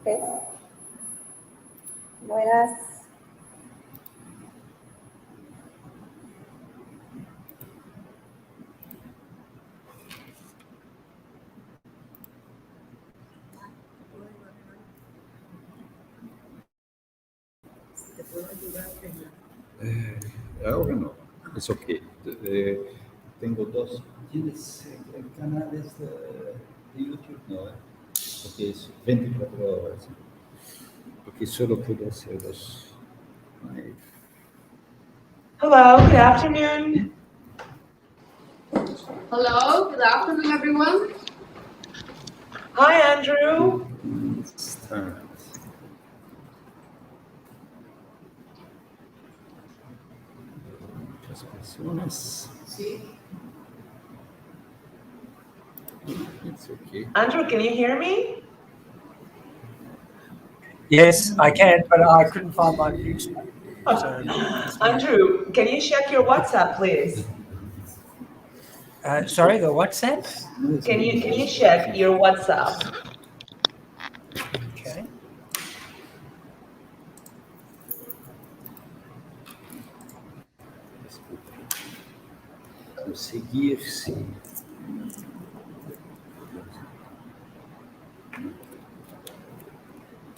Okay. Buenas. Ahora no, es ok. Tengo dos. ¿Tienes canales de YouTube? No, porque es 24 horas. Porque solo puedo hacer los. Hello, good afternoon. Hello, good afternoon, everyone. Hi, Andrew. Start. Muchas personas. It's okay. Andrew, can you hear me? Yes, I can, but I couldn't find my mute. So, Andrew, can you check your WhatsApp, please? sorry, the WhatsApp? Can you check your WhatsApp? Okay. Conseguir, sim.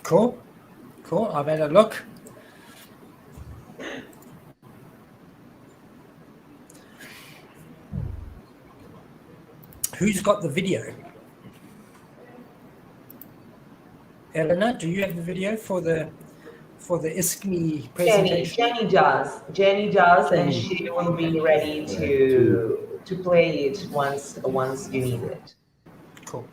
Cool. I've had a look. Who's got the video? Elena, do you have the video for the ISCME presentation? Jenny does, and she will be ready to play it once you need it. Cool.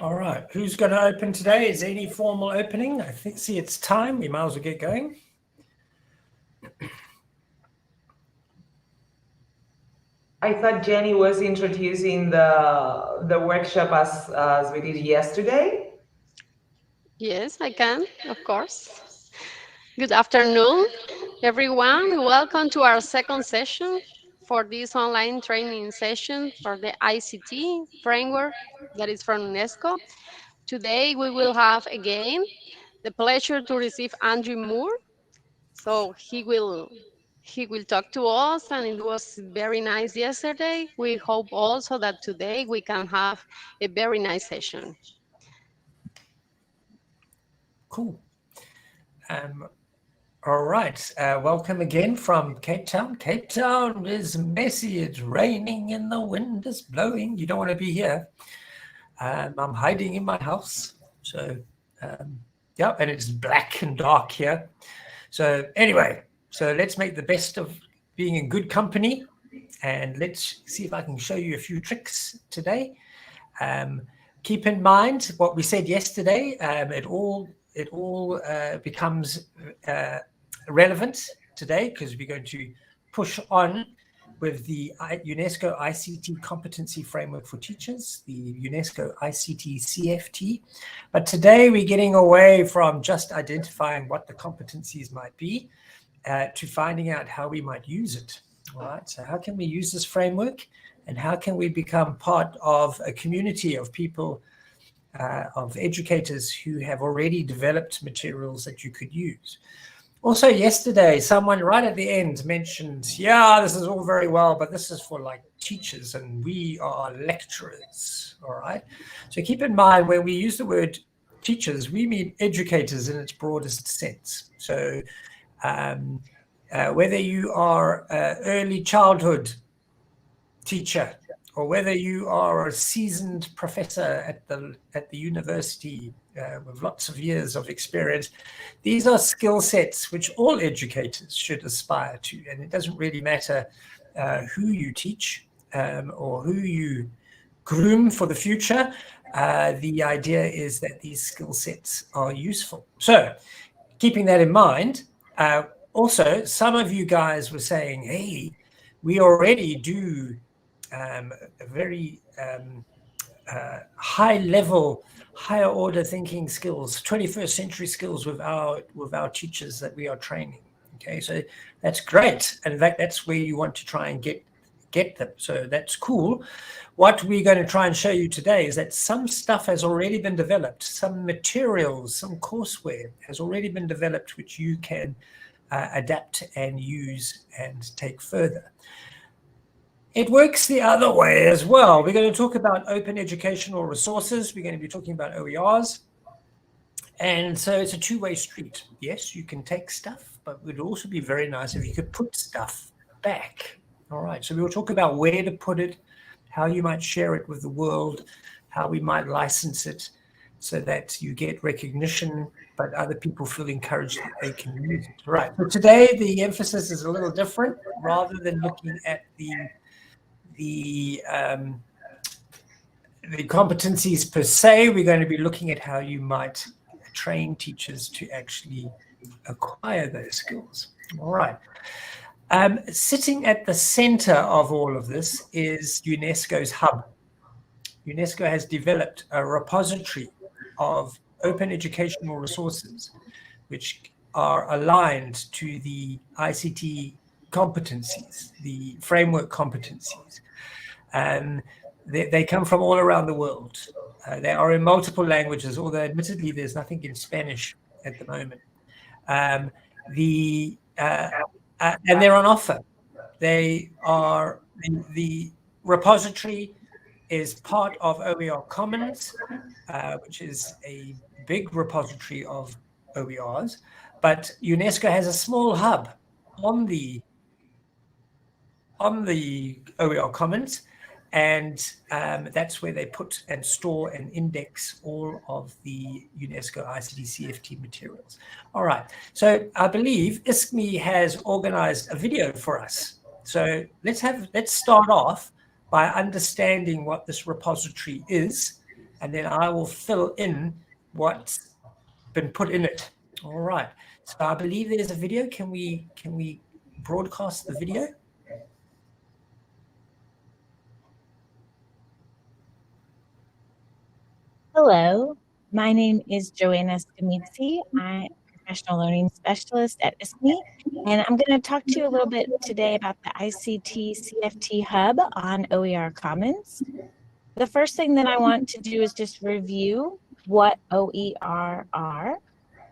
All right, who's going to open today? Is there any formal opening? I see it's time. We might as well get going. I thought Jenny was introducing the workshop as we did yesterday. Yes, I can, of course. Good afternoon, everyone. Welcome to our second session for this online training session for the ICT framework that is from UNESCO. Today, we will have again the pleasure to receive Andrew Moore. So he will talk to us, and it was very nice yesterday. We hope also that today we can have a very nice session. Cool. All right. Welcome again from Cape Town. Cape Town is messy. It's raining and the wind is blowing. You don't want to be here. I'm hiding in my house. So, yeah, and it's black and dark here. So anyway, let's make the best of being in good company, and let's see if I can show you a few tricks today. Keep in mind what we said yesterday. It all becomes relevant today because we're going to push on with the UNESCO ICT Competency Framework for Teachers, the UNESCO ICT CFT. But today we're getting away from just identifying what the competencies might be to finding out how we might use it. All right, so how can we use this framework, and how can we become part of a community of people of educators who have already developed materials that you could use. Also yesterday, someone right at the end mentioned, yeah, this is all very well, but this is for like teachers and we are lecturers, all right? So keep in mind when we use the word teachers, we mean educators in its broadest sense. So whether you are an early childhood teacher or whether you are a seasoned professor at the university with lots of years of experience, these are skill sets which all educators should aspire to. And it doesn't really matter who you teach or who you groom for the future. The idea is that these skill sets are useful. So keeping that in mind, also, some of you guys were saying, hey, we already do a very high level, higher order thinking skills, 21st century skills with our teachers that we are training. Okay, so that's great. And in fact, that's where you want to try and get them. So that's cool. What we're going to try and show you today is that some stuff has already been developed, some materials, some courseware has already been developed, which you can adapt and use and take further. It works the other way as well. We're going to talk about open educational resources. We're going to be talking about OERs. And so it's a two-way street. Yes, you can take stuff, but it would also be very nice if you could put stuff back. All right, so we'll talk about where to put it, how you might share it with the world, how we might license it so that you get recognition, but other people feel encouraged that they can use it. All right, so today the emphasis is a little different. Rather than looking at the competencies per se, we're going to be looking at how you might train teachers to actually acquire those skills. All right. Sitting at the center of all of this is UNESCO's hub. UNESCO has developed a repository of open educational resources which are aligned to the ICT competencies, the framework competencies. And they come from all around the world. They are in multiple languages, although admittedly there's nothing in Spanish at the moment. And they're on offer. They are, the repository is part of OER Commons, which is a big repository of OERs, but UNESCO has a small hub on the OER Commons, and that's where they put and store and index all of the UNESCO ICT CFT materials. All right, so I believe ISCME has organized a video for us. So let's start off by understanding what this repository is, and then I will fill in what's been put in it. All right, so I believe there's a video. Can we broadcast the video? Hello, my name is Joanna Scamizzi. I'm a professional learning specialist at ISCME, and I'm going to talk to you a little bit today about the ICT CFT Hub on OER Commons. The first thing that I want to do is just review what OER are.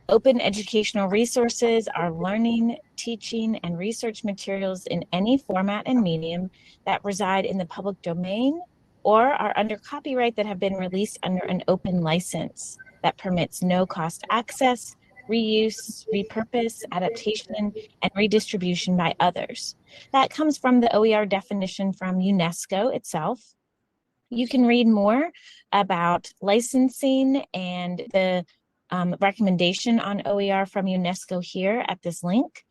Open educational resources are learning, teaching, and research materials in any format and medium that reside in the public domain or are under copyright that have been released under an open license that permits no-cost access, reuse, repurpose, adaptation, and redistribution by others. That comes from the OER definition from UNESCO itself. You can read more about licensing and the recommendation on OER from UNESCO here at this link.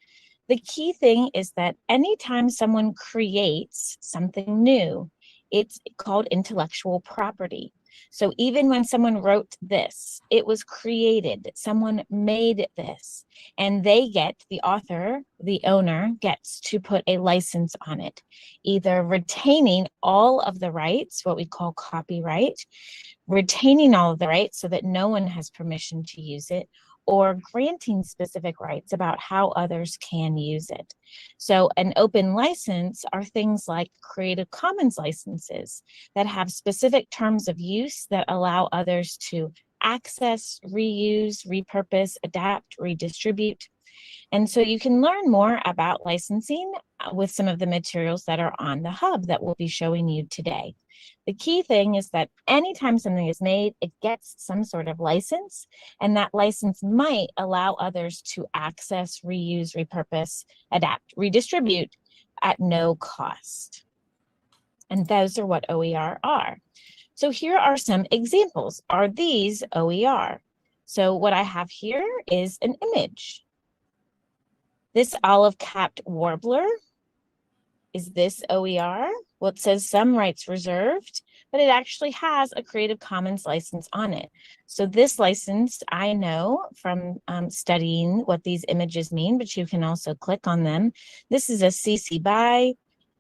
The key thing is that anytime someone creates something new, it's called intellectual property. So even when someone wrote this, it was created, someone made this, and the author, the owner, gets to put a license on it, either retaining all of the rights, what we call copyright, retaining all of the rights so that no one has permission to use it, or granting specific rights about how others can use it. So an open license are things like Creative Commons licenses that have specific terms of use that allow others to access, reuse, repurpose, adapt, redistribute. And so you can learn more about licensing with some of the materials that are on the hub that we'll be showing you today. The key thing is that anytime something is made, it gets some sort of license, and that license might allow others to access, reuse, repurpose, adapt, redistribute at no cost. And those are what OER are. So here are some examples. Are these OER? So what I have here is an image. This olive-capped warbler, is this OER? Well, it says some rights reserved, but it actually has a Creative Commons license on it. So this license, I know from studying what these images mean, but you can also click on them. This is a CC BY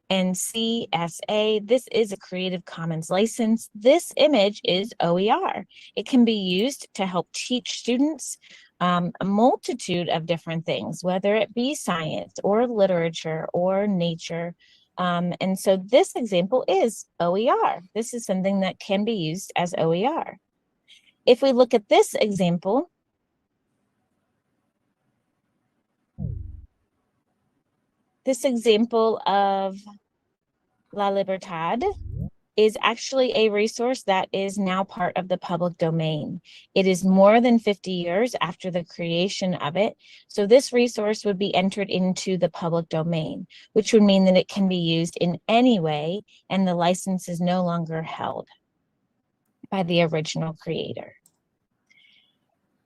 and CSA. This is a Creative Commons license. This image is OER. It can be used to help teach students a multitude of different things, whether it be science or literature or nature. And so this example is OER. This is something that can be used as OER. If we look at this example, of La Libertad is actually a resource that is now part of the public domain. It is more than 50 years after the creation of it. So this resource would be entered into the public domain, which would mean that it can be used in any way, and the license is no longer held by the original creator.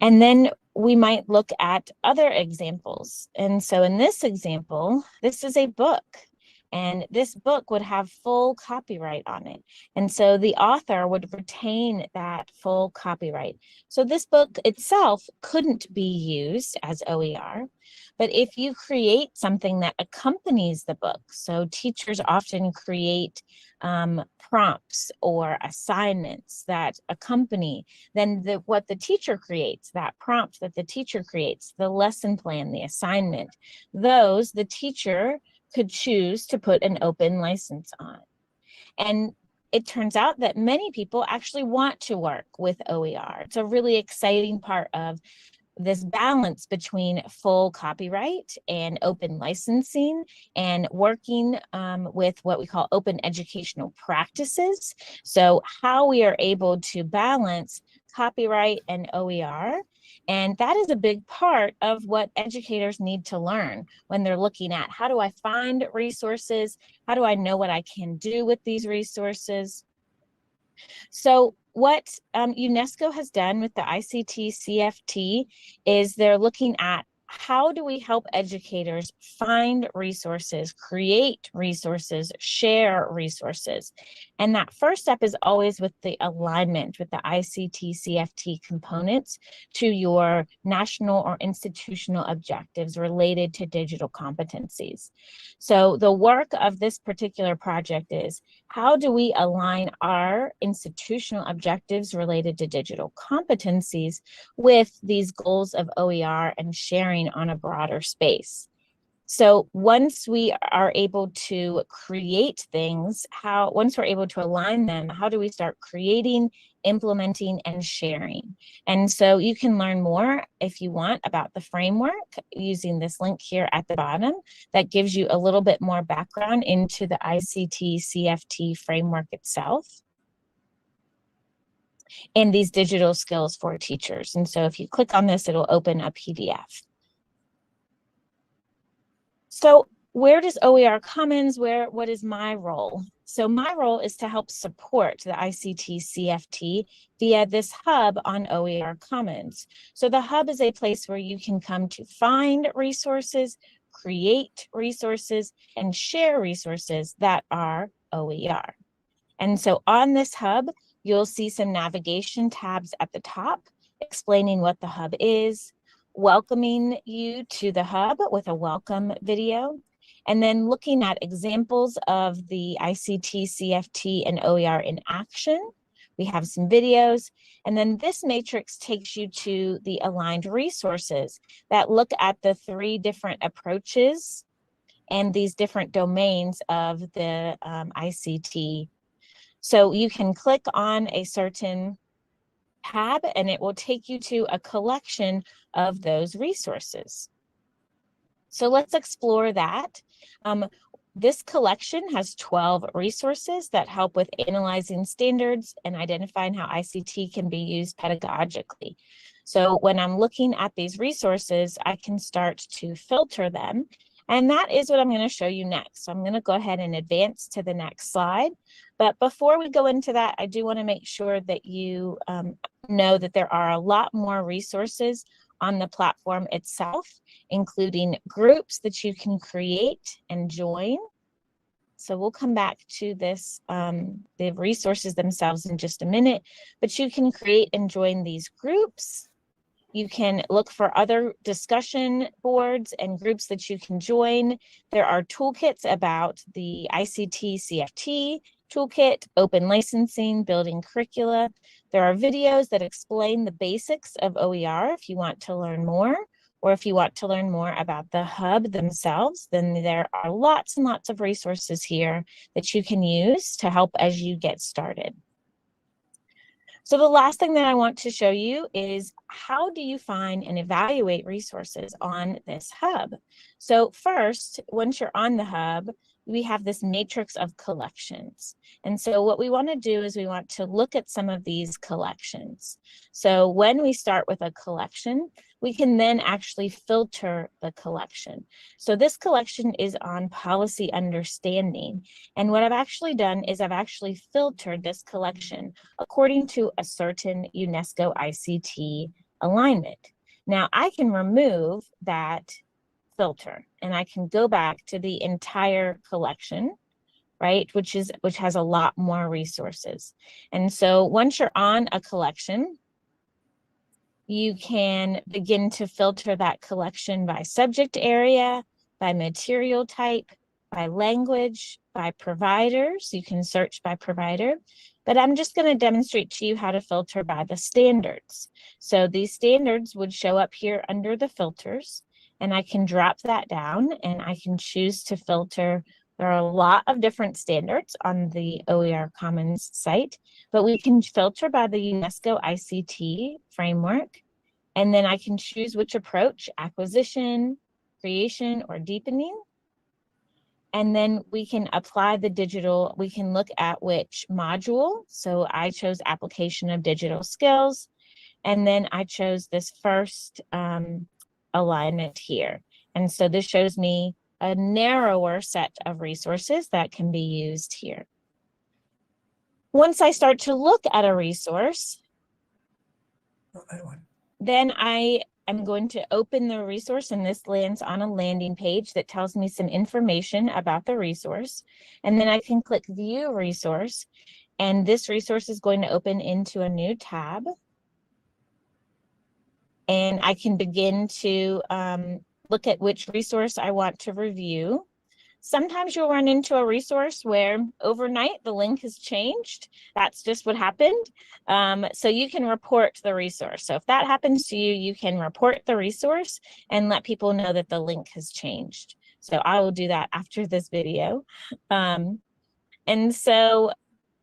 And then we might look at other examples. And so in this example, this is a book. And this book would have full copyright on it. And so the author would retain that full copyright. So this book itself couldn't be used as OER, but if you create something that accompanies the book, so teachers often create prompts or assignments that accompany, then what the teacher creates, that prompt that the teacher creates, the lesson plan, the assignment, those the teacher could choose to put an open license on. And it turns out that many people actually want to work with OER. It's a really exciting part of this balance between full copyright and open licensing, and working with what we call open educational practices. So how we are able to balance copyright and OER. And that is a big part of what educators need to learn when they're looking at, how do I find resources? How do I know what I can do with these resources? So what UNESCO has done with the ICT CFT is they're looking at, how do we help educators find resources, create resources, share resources? And that first step is always with the alignment with the ICT CFT components to your national or institutional objectives related to digital competencies. So the work of this particular project is, how do we align our institutional objectives related to digital competencies with these goals of OER and sharing on a broader space? So once we are able to create things, once we're able to align them, how do we start creating, implementing, and sharing? And so you can learn more if you want about the framework using this link here at the bottom that gives you a little bit more background into the ICT CFT framework itself and these digital skills for teachers. And so if you click on this, it'll open a PDF. So where does OER Commons, what is my role? So my role is to help support the ICT CFT via this hub on OER Commons. So the hub is a place where you can come to find resources, create resources, and share resources that are OER. And so on this hub, you'll see some navigation tabs at the top explaining what the hub is, welcoming you to the hub with a welcome video, and then looking at examples of the ICT, CFT, and OER in action, We have some videos, and then this matrix takes you to the aligned resources that look at the 3 different approaches and these different domains of the ICT. So you can click on a certain tab and it will take you to a collection of those resources. So let's explore that. This collection has 12 resources that help with analyzing standards and identifying how ICT can be used pedagogically. So when I'm looking at these resources, I can start to filter them. And that is what I'm going to show you next. So I'm going to go ahead and advance to the next slide. But before we go into that, I do want to make sure that you know that there are a lot more resources on the platform itself, including groups that you can create and join. So we'll come back to this, the resources themselves in just a minute, but you can create and join these groups. You can look for other discussion boards and groups that you can join. There are toolkits about the ICT CFT toolkit, open licensing, building curricula. There are videos that explain the basics of OER if you want to learn more, or if you want to learn more about the hub themselves, then there are lots and lots of resources here that you can use to help as you get started. So the last thing that I want to show you is how do you find and evaluate resources on this hub? So first, once you're on the hub, we have this matrix of collections. And so what we want to do is we want to look at some of these collections. So when we start with a collection, we can then actually filter the collection. So this collection is on policy understanding. And what I've actually done is I've actually filtered this collection according to a certain UNESCO ICT alignment. Now I can remove that filter and I can go back to the entire collection, right, which has a lot more resources. And so once you're on a collection, you can begin to filter that collection by subject area, by material type, by language, by providers. You can search by provider, but I'm just going to demonstrate to you how to filter by the standards. So these standards would show up here under the filters, and I can drop that down and I can choose to filter. There are a lot of different standards on the OER Commons site, but we can filter by the UNESCO ICT framework, and then I can choose which approach, acquisition, creation, or deepening. And then we can apply the digital, we can look at which module. So I chose application of digital skills, and then I chose this first alignment here. And so this shows me a narrower set of resources that can be used here. Once I start to look at a resource, then I am going to open the resource, and this lands on a landing page that tells me some information about the resource. And then I can click View Resource, and this resource is going to open into a new tab. And I can begin to look at which resource I want to review. Sometimes you'll run into a resource where overnight the link has changed. That's just what happened. So you can report the resource. So if that happens to you, you can report the resource and let people know that the link has changed. So I will do that after this video. And so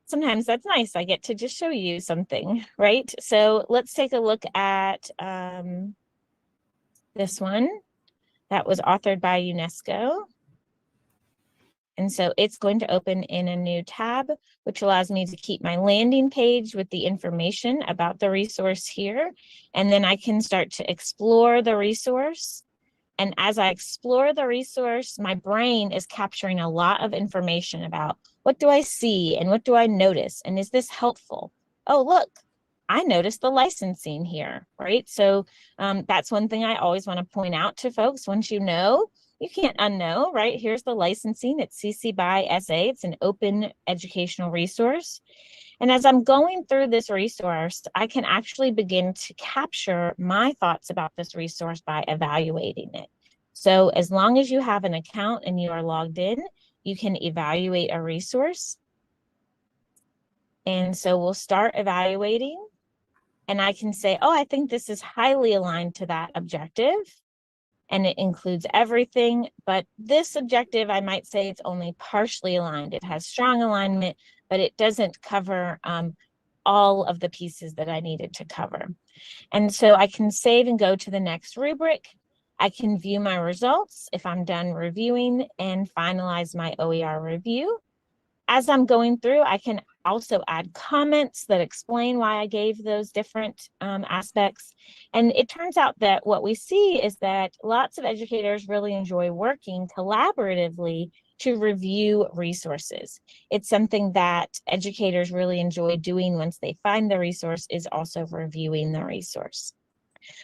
sometimes that's nice. I get to just show you something, right? So let's take a look at this one that was authored by UNESCO. And so it's going to open in a new tab, which allows me to keep my landing page with the information about the resource here. And then I can start to explore the resource. And as I explore the resource, my brain is capturing a lot of information about what do I see and what do I notice? And is this helpful? Oh, look, I noticed the licensing here, right? So that's one thing I always want to point out to folks. Once you know, you can't unknow, right? Here's the licensing. It's CC by SA. It's an open educational resource. And as I'm going through this resource, I can actually begin to capture my thoughts about this resource by evaluating it. So as long as you have an account and you are logged in, you can evaluate a resource. And so we'll start evaluating, and I can say, oh, I think this is highly aligned to that objective, and it includes everything, but this objective, I might say it's only partially aligned. It has strong alignment, but it doesn't cover all of the pieces that I needed to cover. And so I can save and go to the next rubric. I can view my results if I'm done reviewing and finalize my OER review. As I'm going through, I can also add comments that explain why I gave those different aspects. And it turns out that what we see is that lots of educators really enjoy working collaboratively to review resources. It's something that educators really enjoy doing once they find the resource, is also reviewing the resource.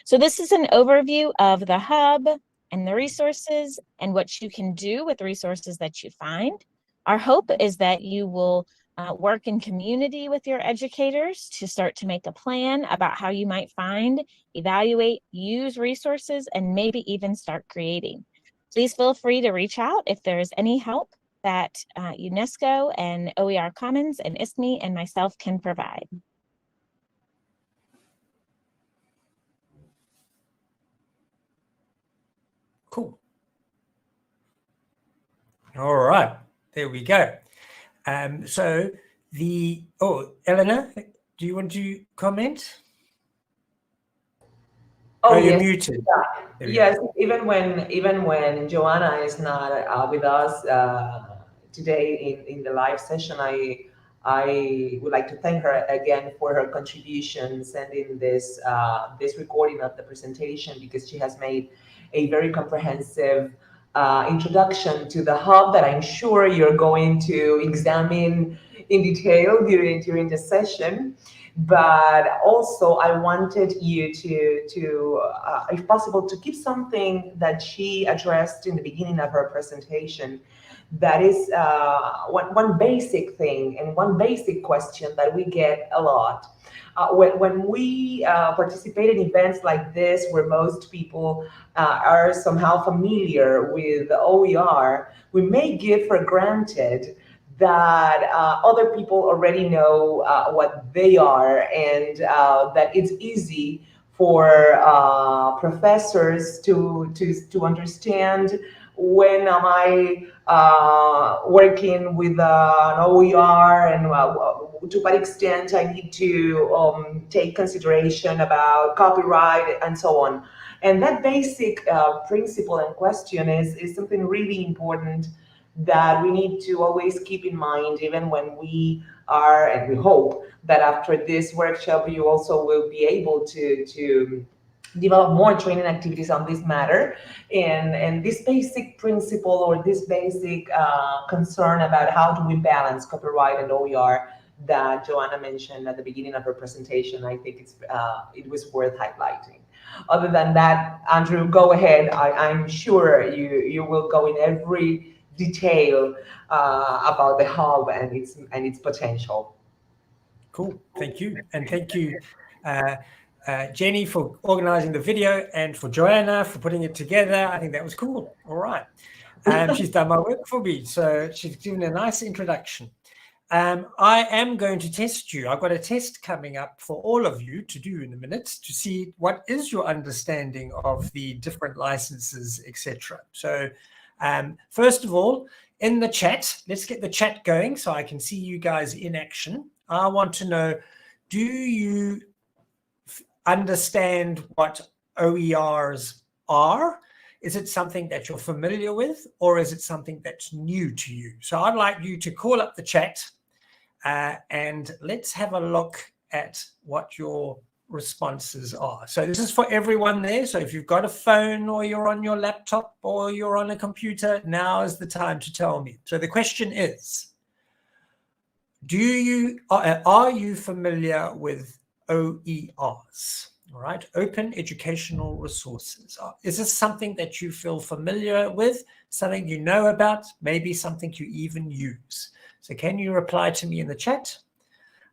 So this is an overview of the hub and the resources and what you can do with resources that you find. Our hope is that you will work in community with your educators to start to make a plan about how you might find, evaluate, use resources, and maybe even start creating. Please feel free to reach out if there is any help that UNESCO and OER Commons and ISME and myself can provide. Cool. All right, there we go. So Eleanor, do you want to comment? Oh, you're yes. muted. Yes, even when Joanna is not with us today in the live session, I would like to thank her again for her contributions and in this recording of the presentation, because she has made a very comprehensive introduction to the hub that I'm sure you're going to examine in detail during the session. But also I wanted you to if possible, to keep something that she addressed in the beginning of her presentation. That is one basic thing and one basic question that we get a lot. When we participate in events like this, where most people are somehow familiar with OER, we may give for granted that other people already know what they are, and that it's easy for professors to understand when am I working with an OER, and to what extent I need to take consideration about copyright and so on. And that basic principle and question is something really important that we need to always keep in mind, even when we are, and we hope that after this workshop you also will be able to develop more training activities on this matter, and this basic principle, or this basic concern about how do we balance copyright and OER that Joanna mentioned at the beginning of her presentation. I think it was worth highlighting. Other than that, Andrew, go ahead. I'm sure you will go in every detail about the hub and its potential. Cool, thank you. And thank you, Jenny, for organizing the video, and for Joanna for putting it together. I think that was cool. All right. She's done my work for me, so she's given a nice introduction. I am going to test you. I've got a test coming up for all of you to do in a minute, to see what is your understanding of the different licenses, etc. So first of all, in the chat, let's get the chat going so I can see you guys in action. I want to know, do you understand what OERs are? Is it something that you're familiar with, or is it something that's new to you? So I'd like you to call up the chat and let's have a look at what your responses are. So this is for everyone there. So if you've got a phone, or you're on your laptop, or you're on a computer, now is the time to tell me. So the question is, are you familiar with OERs? All right, open educational resources. Is this something that you feel familiar with, something you know about, maybe something you even use? So can you reply to me in the chat?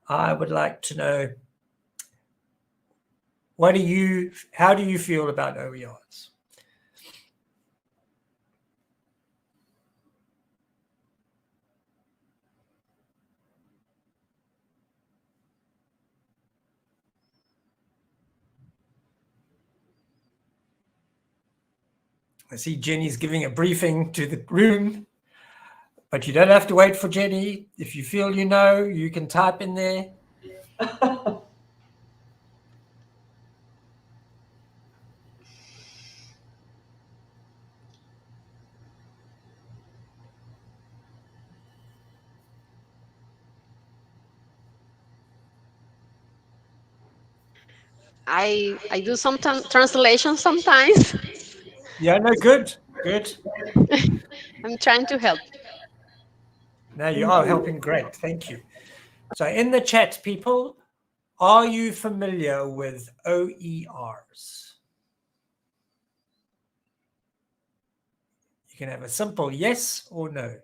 I would like to know, how do you feel about OERs? I see Jenny's giving a briefing to the room, but you don't have to wait for Jenny. If you feel you know, you can type in there. I do some translation sometimes. Yeah, no, good. I'm trying to help. Now you are helping. Great. Thank you. So in the chat, people, are you familiar with OERs? You can have a simple yes or no.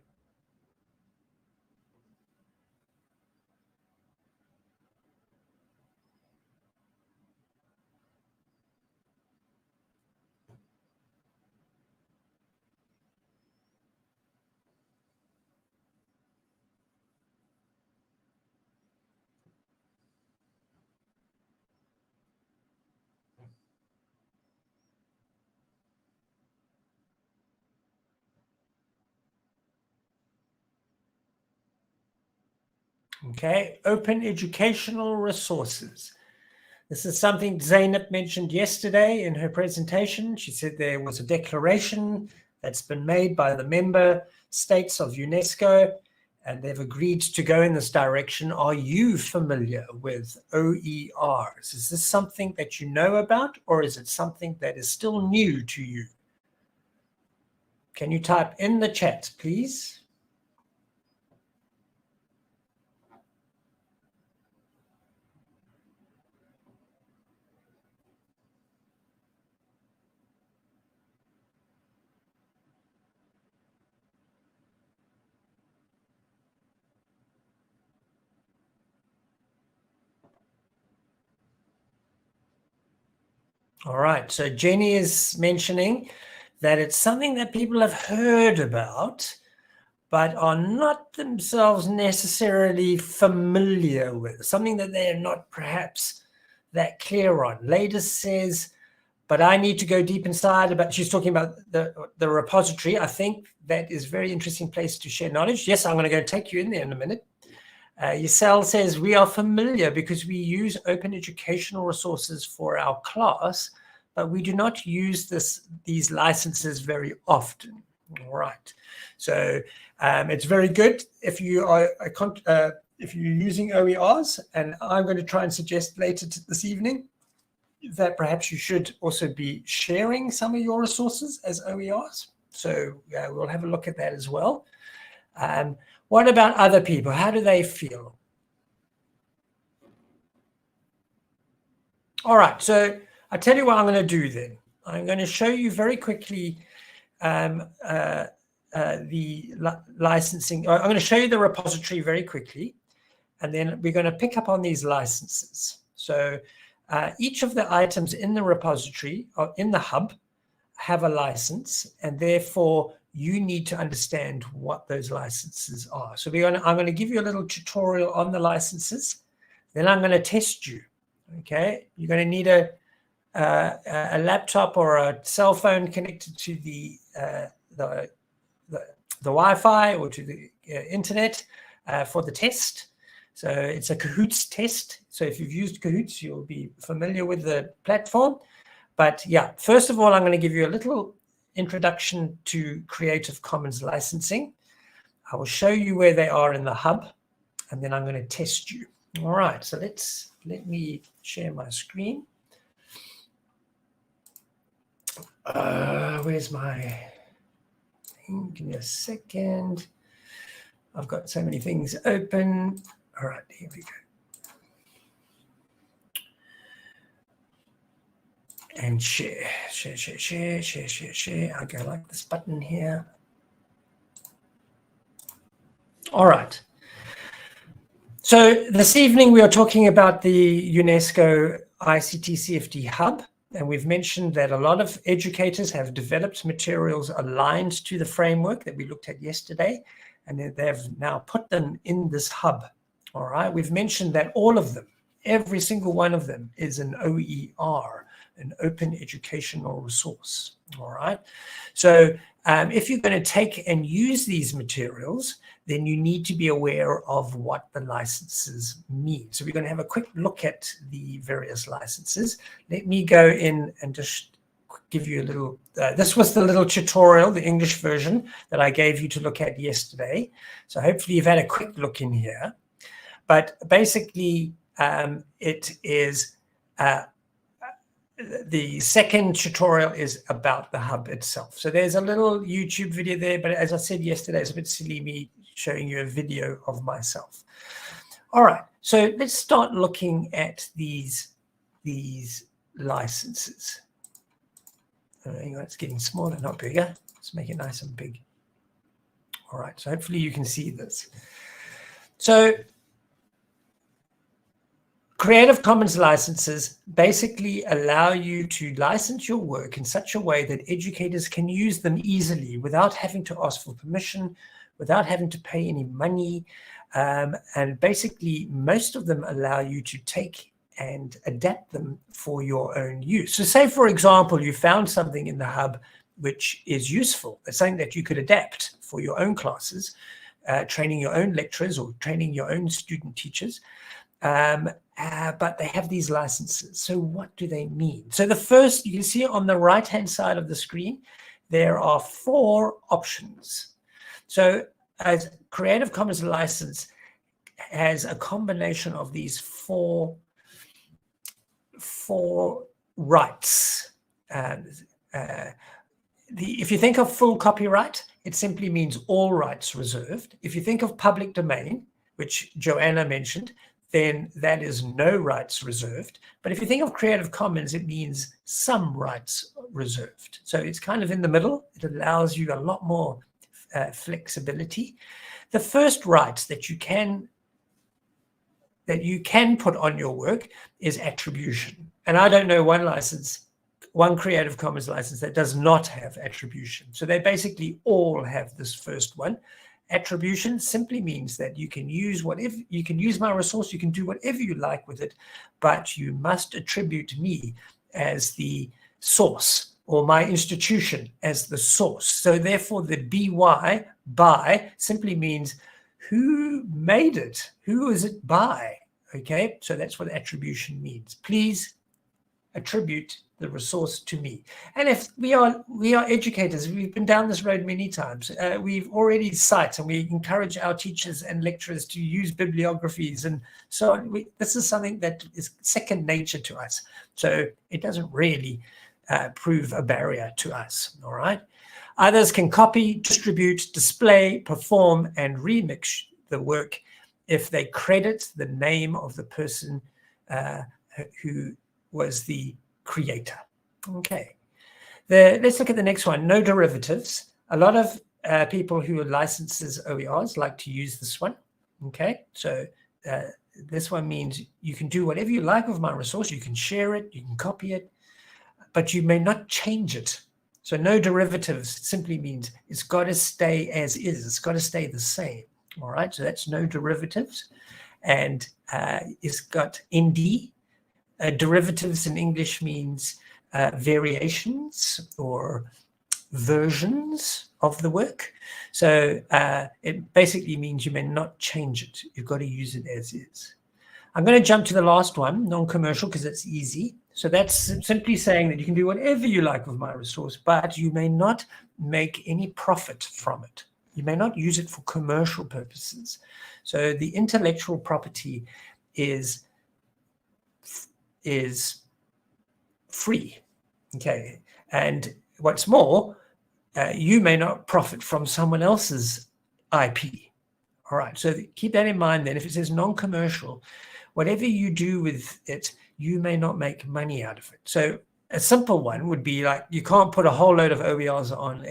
Okay, open educational resources. This is something Zainab mentioned yesterday in her presentation. She said there was a declaration that's been made by the member states of UNESCO, and they've agreed to go in this direction. Are you familiar with OERs? Is this something that you know about, or is it something that is still new to you? Can you type in the chat, please? All right, so Jenny is mentioning that it's something that people have heard about, but are not themselves necessarily familiar with, something that they're not perhaps that clear on. Leda says, but I need to go deep inside about, she's talking about the repository. I think that is a very interesting place to share knowledge. Yes, I'm going to go take you in there in a minute. Yisel says, we are familiar because we use open educational resources for our class, but we do not use these licenses very often. All right. So it's very good if you are if you're using OERs, and I'm going to try and suggest later this evening that perhaps you should also be sharing some of your resources as OERs. So we'll have a look at that as well. What about other people? How do they feel? All right, so I'll tell you what I'm going to do then. I'm going to show you very quickly the licensing. I'm going to show you the repository very quickly, and then we're going to pick up on these licenses. So each of the items in the repository or in the hub have a license, and therefore you need to understand what those licenses are. So I'm going to give you a little tutorial on the licenses. Then I'm going to test you. Okay, you're going to need a laptop or a cell phone connected to the Wi-Fi or to the internet for the test. So it's a Kahoots test. So if you've used Kahoots, you'll be familiar with the platform. But yeah, first of all, I'm going to give you a little introduction to Creative Commons licensing. I will show you where they are in the hub, and then I'm going to test you. All right, so let me share my screen. Where's my thing? Give me a second. I've got so many things open. All right, here we go. And share. I go like this button here. All right. So this evening we are talking about the UNESCO ICT CFT Hub, and we've mentioned that a lot of educators have developed materials aligned to the framework that we looked at yesterday, and they've now put them in this hub. All right, we've mentioned that all of them, every single one of them is an OER, an open educational resource. All right. So if you're going to take and use these materials, then you need to be aware of what the licenses mean. So we're going to have a quick look at the various licenses. Let me go in and just give you a little, this was the little tutorial, the English version that I gave you to look at yesterday. So hopefully you've had a quick look in here. But basically, it is, the second tutorial is about the hub itself. So there's a little YouTube video there, but as I said yesterday, it's a bit silly me showing you a video of myself. All right, so let's start looking at these licenses. Hang on, it's getting smaller, not bigger. Let's make it nice and big. All right, so hopefully you can see this. So Creative Commons licenses basically allow you to license your work in such a way that educators can use them easily without having to ask for permission, without having to pay any money. And basically, most of them allow you to take and adapt them for your own use. So say, for example, you found something in the hub which is useful. It's something that you could adapt for your own classes, training your own lecturers or training your own student teachers. But they have these licenses. So what do they mean? So the first, you can see on the right-hand side of the screen, there are 4 options. So as Creative Commons license has a combination of these four rights. If you think of full copyright, it simply means all rights reserved. If you think of public domain, which Joanna mentioned, then that is no rights reserved. But if you think of Creative Commons, it means some rights reserved. So it's kind of in the middle. It allows you a lot more flexibility. The first rights that you can put on your work is attribution. And I don't know one Creative Commons license that does not have attribution. So they basically all have this first one. Attribution simply means that you can use my resource, you can do whatever you like with it, but you must attribute me as the source or my institution as the source. So therefore the by simply means who made it, who is it by, okay? So that's what attribution means. Please attribute the resource to me. And if we are educators, we've been down this road many times. We've already cite and we encourage our teachers and lecturers to use bibliographies and so on. This is something that is second nature to us. So it doesn't really prove a barrier to us, all right? Others can copy, distribute, display, perform, and remix the work if they credit the name of the person who was the creator. Okay. Let's look at the next one. No derivatives. A lot of people who licenses OERs like to use this one. Okay. So this one means you can do whatever you like with my resource. You can share it, you can copy it, but you may not change it. So no derivatives simply means it's got to stay as is. It's got to stay the same. All right. So that's no derivatives. And it's got ND. Derivatives in English means variations or versions of the work. So it basically means you may not change it. You've got to use it as is. I'm going to jump to the last one, non-commercial, because it's easy. So that's simply saying that you can do whatever you like with my resource, but you may not make any profit from it. You may not use it for commercial purposes. So the intellectual property is free, okay? And what's more, you may not profit from someone else's IP. All right, so keep that in mind then. If it says non-commercial, whatever you do with it, you may not make money out of it. So a simple one would be like, you can't put a whole load of OERs on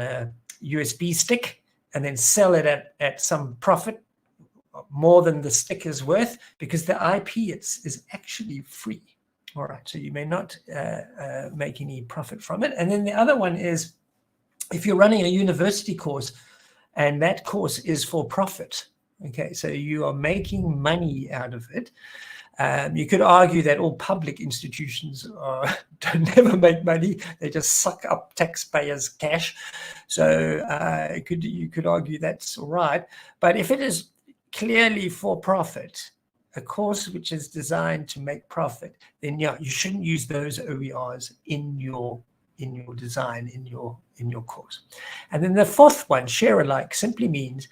a USB stick and then sell it at some profit more than the stick is worth, because the IP is actually free. All right, so you may not make any profit from it. And then the other one is, if you're running a university course and that course is for profit, Okay, so you are making money out of it. You could argue that all public institutions don't never make money; they just suck up taxpayers' cash. So you could argue that's all right. But if it is clearly for profit, a course which is designed to make profit, then yeah, you shouldn't use those OERs in your design in your course. And then the fourth one, share alike, simply means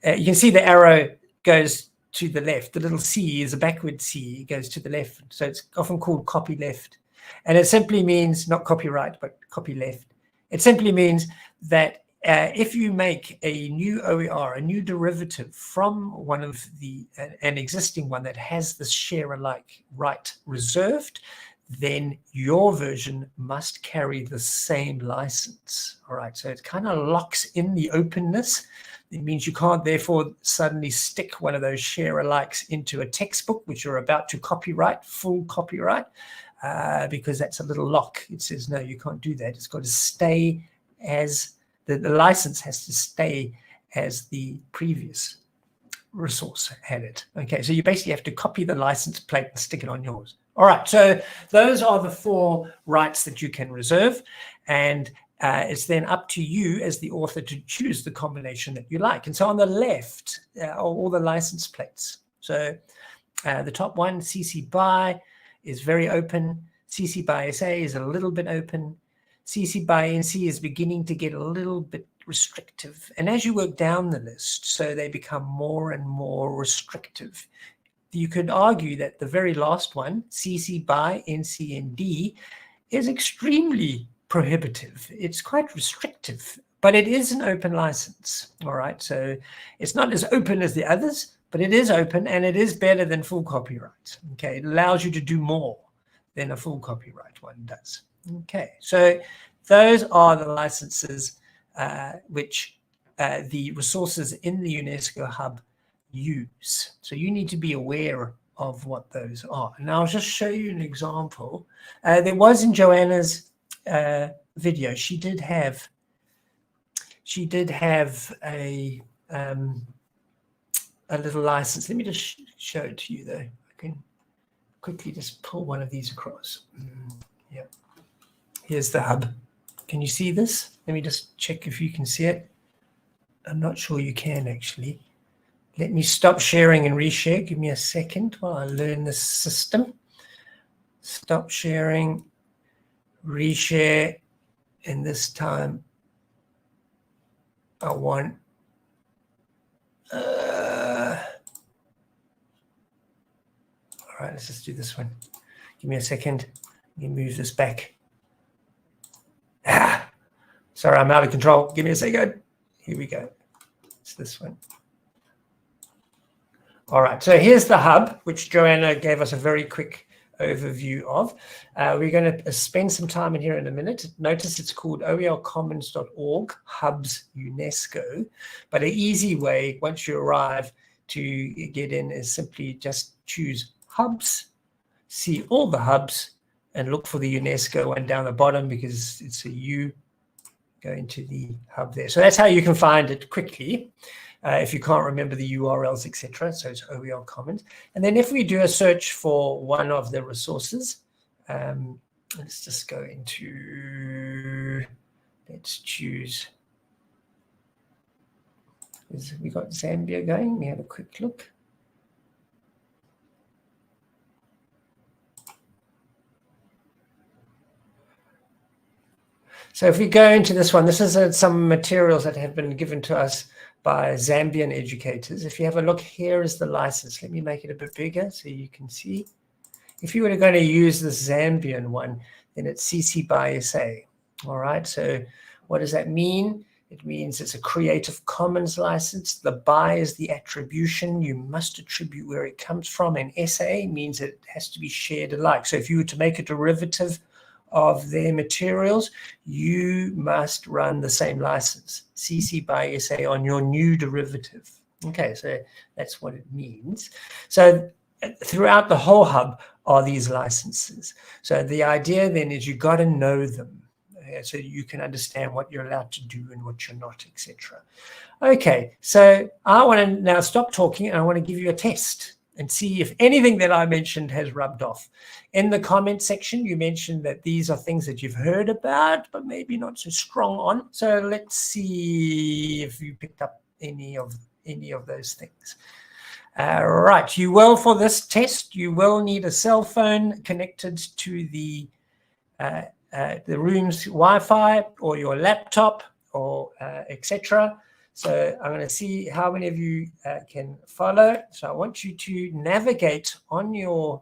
you can see the arrow goes to the left. The little C is a backward C. It goes to the left. So it's often called copy left. And it simply means not copyright, but copy left. It simply means that if you make a new OER, a new derivative from one of an existing one that has this share alike right reserved, then your version must carry the same license. All right, so it kind of locks in the openness. It means you can't therefore suddenly stick one of those share alikes into a textbook, which you're about to copyright, full copyright, because that's a little lock. It says, no, you can't do that. It's got to stay as, the license has to stay as the previous resource had it. Okay, so you basically have to copy the license plate and stick it on yours. All right, so those are the 4 rights that you can reserve, and it's then up to you as the author to choose the combination that you like. And so on the left are all the license plates. So the top one, CC BY, is very open. CC BY SA is a little bit open. CC BY NC is beginning to get a little bit restrictive. And as you work down the list, so they become more and more restrictive. You could argue that the very last one, CC BY NC and D, is extremely prohibitive. It's quite restrictive, but it is an open license. All right, so it's not as open as the others, but it is open and it is better than full copyright. Okay, it allows you to do more than a full copyright one does. Okay, so those are the licenses which the resources in the UNESCO Hub use. So you need to be aware of what those are. And I'll just show you an example. There was in Joanna's video, she did have a little license. Let me just show it to you though. I can quickly just pull one of these across. Yeah, here's the hub. Can you see this? Let me just check if you can see it. I'm not sure you can actually. Let me stop sharing and reshare. Give me a second while I learn this system. Stop sharing, reshare, and this time I want all right, let's just do this one. Give me a second. Let me move this back. Sorry, I'm out of control. Give me a second. Here we go. It's this one. All right, so here's the hub, which Joanna gave us a very quick overview of. We're going to spend some time in here in a minute. Notice it's called oelcommons.org, Hubs UNESCO. But an easy way, once you arrive, to get in is simply just choose Hubs, see all the hubs, and look for the UNESCO one down the bottom because it's a U. Go into the hub there. So that's how you can find it quickly. If you can't remember the URLs, etc. So it's OER Commons. And then if we do a search for one of the resources, let's just go into, let's choose, we got Zambia going. We have a quick look. So if we go into this one, this is some materials that have been given to us by Zambian educators. If you have a look, here is the license. Let me make it a bit bigger so you can see. If you were going to use the Zambian one, then it's CC BY SA. All right, so what does that mean? It means it's a Creative Commons license. The BY is the attribution. You must attribute where it comes from, and SA means it has to be shared alike. So if you were to make a derivative of their materials, you must run the same license, CC BY SA, on your new derivative. Okay, so that's what it means. So throughout the whole hub are these licenses. So the idea then is you got to know them. so you can understand what you're allowed to do and what you're not, etc. Okay, so I want to now stop talking and I want to give you a test and see if anything that I mentioned has rubbed off. In the comment section, you mentioned that these are things that you've heard about, but maybe not so strong on. So let's see if you picked up any of those things. Right, you will, for this test, you will need a cell phone connected to the room's Wi-Fi or your laptop or etc. So I'm going to see how many of you can follow. So I want you to navigate on your,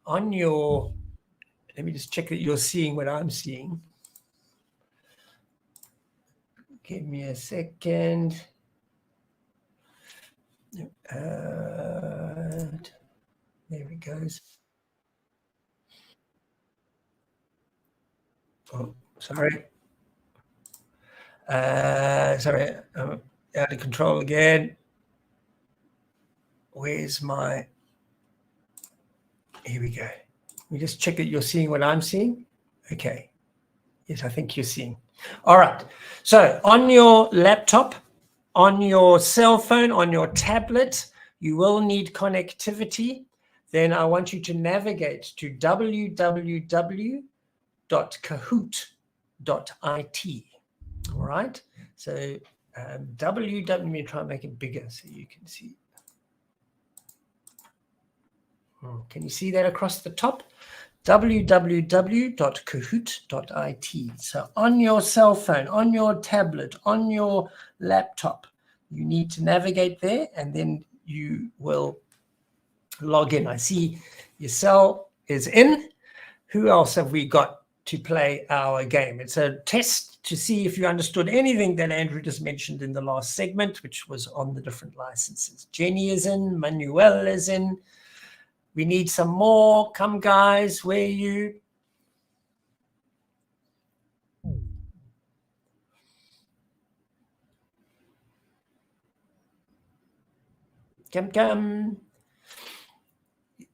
let me just check that you're seeing what I'm seeing. Give me a second. There we goes. Oh, sorry. Sorry, I'm out of control again. Where's my, here we go. Let me just check that you're seeing what I'm seeing. Okay. Yes, I think you're seeing. All right. So on your laptop, on your cell phone, on your tablet, you will need connectivity. Then I want you to navigate to www.kahoot.it. All right. So let me try and make it bigger so you can see. Can you see that across the top? www.kahoot.it. So on your cell phone, on your tablet, on your laptop, you need to navigate there and then you will log in. I see your cell is in. Who else have we got to play our game? It's a test to see if you understood anything that Andrew just mentioned in the last segment, which was on the different licenses. Jenny is in, Manuel is in. We need some more. Come, guys, where are you? Come.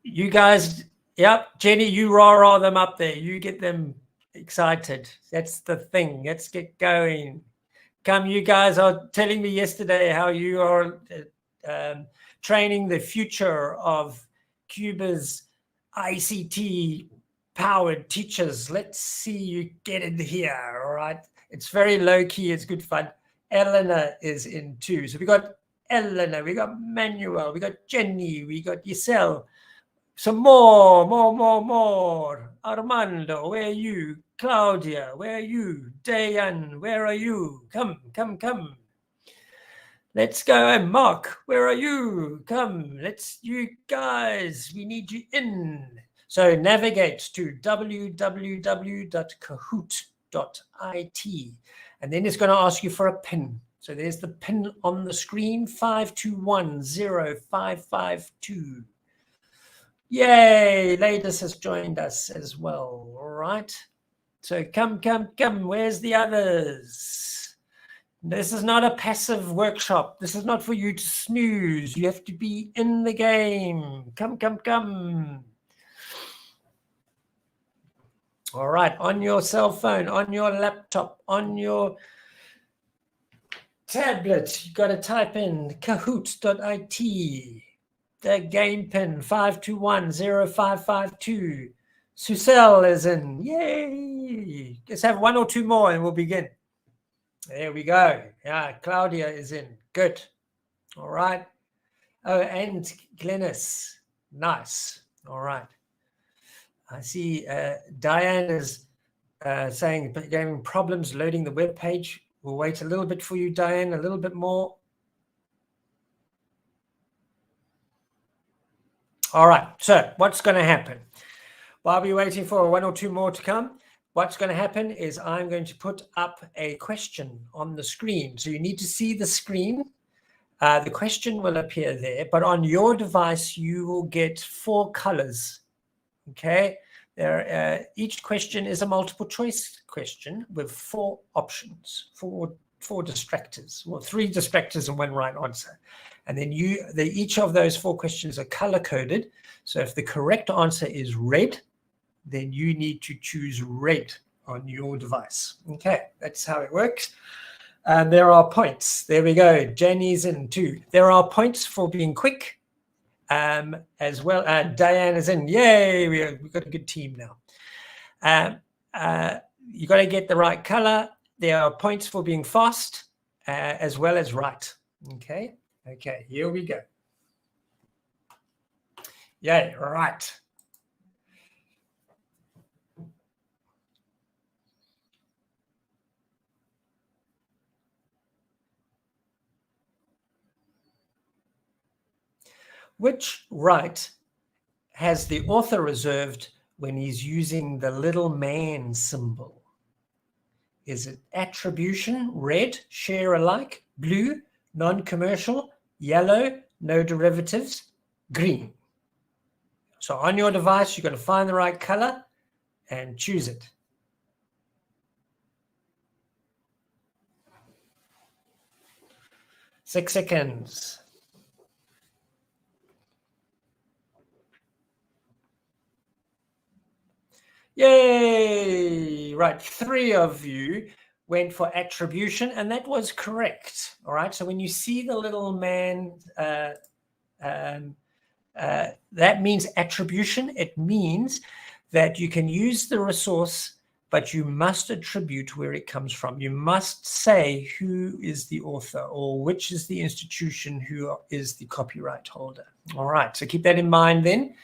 You guys, yep, Jenny, you rah them up there. You get them excited. That's the thing. Let's get going. Come, you guys are telling me yesterday how you are training the future of Cuba's ICT powered teachers. Let's see you get in here, all right? It's very low key, it's good fun. Eleanor is in too. So we got Eleanor, we got Manuel, we got Jenny, we got Giselle. Some more. Armando, where are you? Claudia, where are you? Dayan, where are you? Come. Let's go. And Mark, where are you? Come, you guys, we need you in. So navigate to www.kahoot.it. And then it's going to ask you for a PIN. So there's the PIN on the screen, 5210552. Yay, Ladis has joined us as well. All right. So come. Where's the others? This is not a passive workshop. This is not for you to snooze. You have to be in the game. Come. All right. On your cell phone, on your laptop, on your tablet, you got to type in kahoot.it. The game pin 5210552. Susel is in. Yay! Let's have one or two more and we'll begin. There we go. Yeah, Claudia is in. Good. All right. Oh, and Glennis. Nice. All right. I see Diane is saying having problems loading the web page. We'll wait a little bit for you, Diane, a little bit more. All right, so what's going to happen? While we're waiting for one or two more to come, what's going to happen is I'm going to put up a question on the screen. So you need to see the screen. The question will appear there, but on your device, you will get 4 colors. Okay, each question is a multiple choice question with 4 options, four distractors, well, 3 distractors and 1 right answer. And then each of those 4 questions are color coded. So if the correct answer is red, then you need to choose red on your device. Okay, that's how it works. And there are points. There we go. Jenny's in too. There are points for being quick as well. Diane is in. Yay, we've got a good team now. You got to get the right color. There are points for being fast as well as right. Okay, here we go. Yay, right. Which right has the author reserved when he's using the little man symbol? Is it attribution, red, share alike, blue, non-commercial, yellow, no derivatives, green? So on your device, you've got to find the right color and choose it. Six seconds. Yay! Right, 3 of you went for attribution, and that was correct. All right, so when you see the little man, that means attribution. It means that you can use the resource, but you must attribute where it comes from. You must say who is the author or which is the institution who is the copyright holder. All right, so keep that in mind then.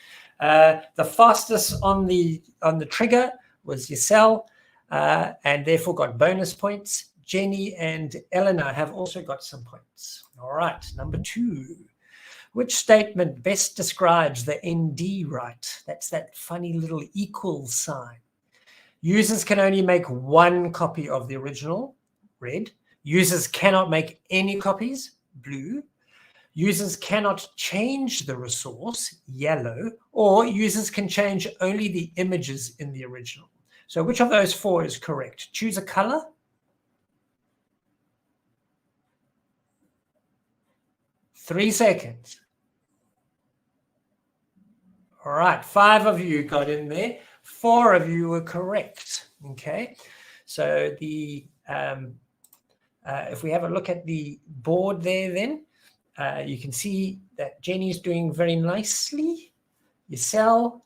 The fastest on the trigger was Yisel, and therefore got bonus points. Jenny and Eleanor have also got some points. All right, number 2. Which statement best describes the ND right? That's that funny little equal sign. Users can only make 1 copy of the original, red. Users cannot make any copies, blue. Users cannot change the resource, yellow, or users can change only the images in the original. So which of those 4 is correct? Choose a color. Three seconds. All right, 5 of you got in there. 4 of you were correct. Okay, so the if we have a look at the board there, then you can see that Jenny's doing very nicely. Yisel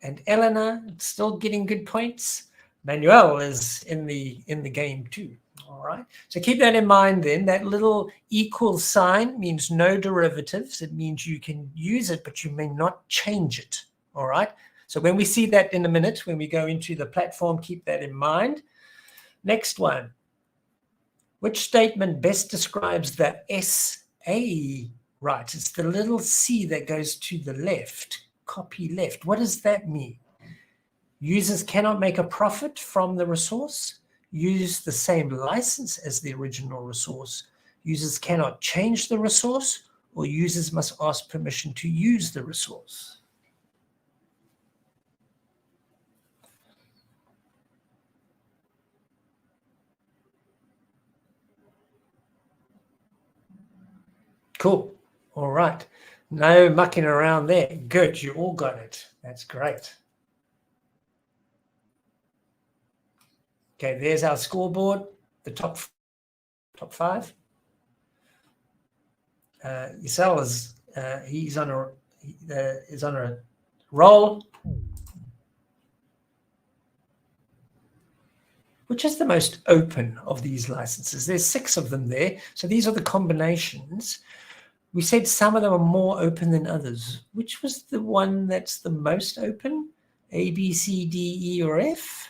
and Eleanor still getting good points. Manuel is in the game too. All right, so keep that in mind then. That little equal sign means no derivatives. It means you can use it, but you may not change it. All right, so when we see that in a minute, when we go into the platform, keep that in mind. Next one. Which statement best describes the SA right? It's the little C that goes to the left, copy left. What does that mean? Users cannot make a profit from the resource, use the same license as the original resource. Users cannot change the resource, or users must ask permission to use the resource. Cool. All right. No mucking around there. Good. You all got it. That's great. Okay, there's our scoreboard, the top 5. Yisel is he's on a roll. Which is the most open of these licenses? There's 6 of them there. So these are the combinations. We said some of them are more open than others. Which was the one that's the most open? A, B, C, D, E, or F?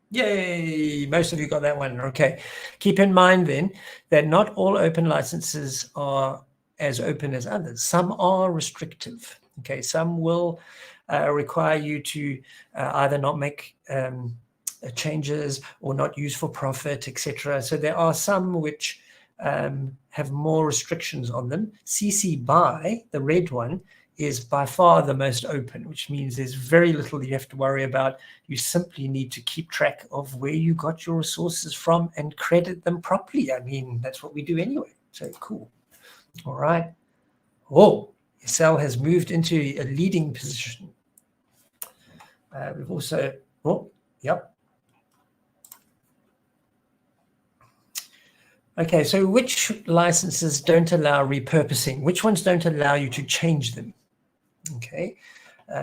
Yay, most of you got that one. Okay, keep in mind then that not all open licenses are as open as others. Some are restrictive. Okay, some will require you to either not make changes or not use for profit, etc. So there are some which have more restrictions on them. CC BY, the red one, is by far the most open, which means there's very little you have to worry about. You simply need to keep track of where you got your resources from and credit them properly. I mean, that's what we do anyway. So cool. All right. Oh, Excel has moved into a leading position. We've also, oh, yep. Okay, so which licenses don't allow repurposing? Which ones don't allow you to change them? Okay,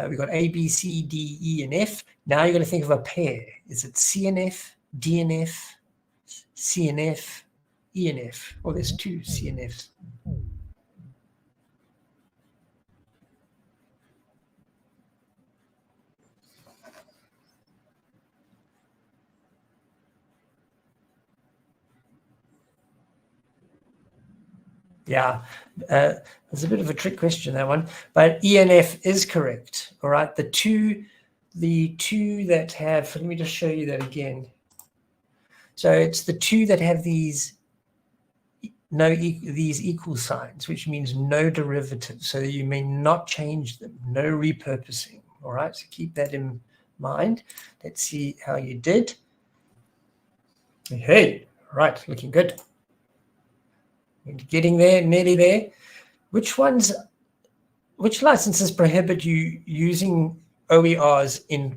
we've got A, B, C, D, E, and F. Now you're going to think of a pair. Is it C and F, D and F, C and F, E and F? Well, there's two C and Fs. Yeah, it's a bit of a trick question, that one, but E and F is correct. All right, the two that have, let me just show you that again. So it's the two that have these these equal signs, which means no derivatives, so you may not change them, no repurposing. All right, so keep that in mind. Let's see how you did. Hey, right, looking good. Getting there, nearly there. Which licenses prohibit you using OERs in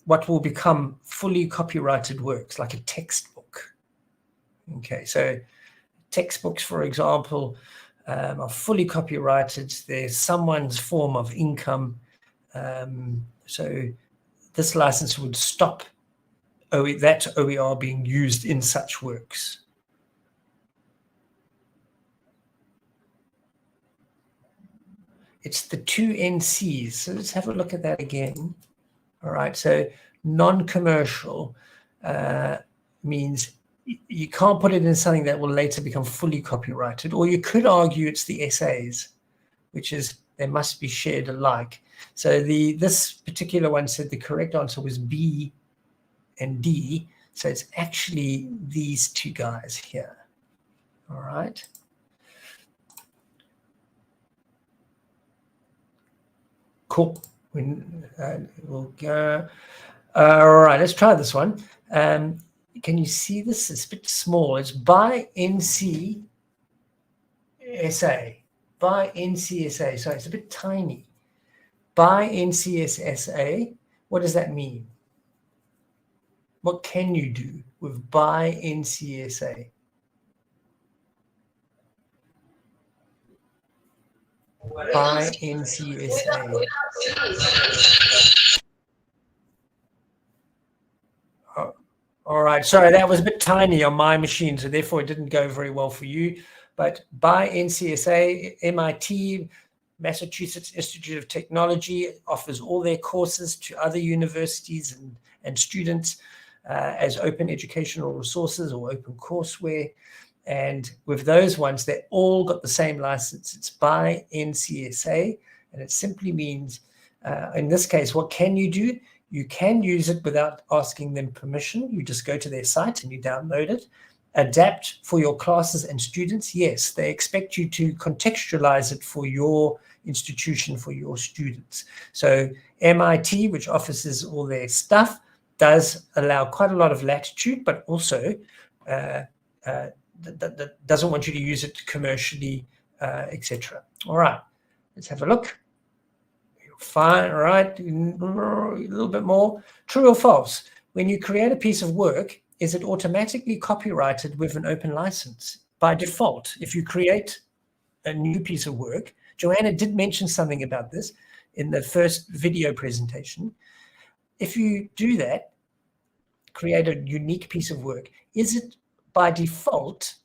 what will become fully copyrighted works, like a textbook? Okay, so textbooks, for example, are fully copyrighted. There's someone's form of income. So this license would stop that OER being used in such works. It's the two NCs. So let's have a look at that again. All right, so non-commercial means you can't put it in something that will later become fully copyrighted, or you could argue it's the essays, which is they must be shared alike. So this particular one said the correct answer was B and D. So it's actually these two guys here. All right. Cool. We'll go. All right, let's try this one. Can you see this? It's a bit small. It's by NCSA. By NCSA. So it's a bit tiny. By NCSA. What does that mean? What can you do with by NCSA? By NCSA. Oh, all right, sorry, that was a bit tiny on my machine, so therefore it didn't go very well for you. But by NCSA, MIT, Massachusetts Institute of Technology, offers all their courses to other universities and students as open educational resources or open courseware. And with those ones, they all got the same license. It's by NCSA, and it simply means, in this case, what can you do? You can use it without asking them permission. You just go to their site and you download it. Adapt for your classes and students. Yes, they expect you to contextualize it for your institution, for your students. So MIT, which offers all their stuff, does allow quite a lot of latitude, but also doesn't want you to use it commercially, etc. All right, let's have a look. Fine, all right, a little bit more. True or false? When you create a piece of work, is it automatically copyrighted with an open license? By default, if you create a new piece of work, Joanna did mention something about this in the first video presentation. If you do that, create a unique piece of work, is it by default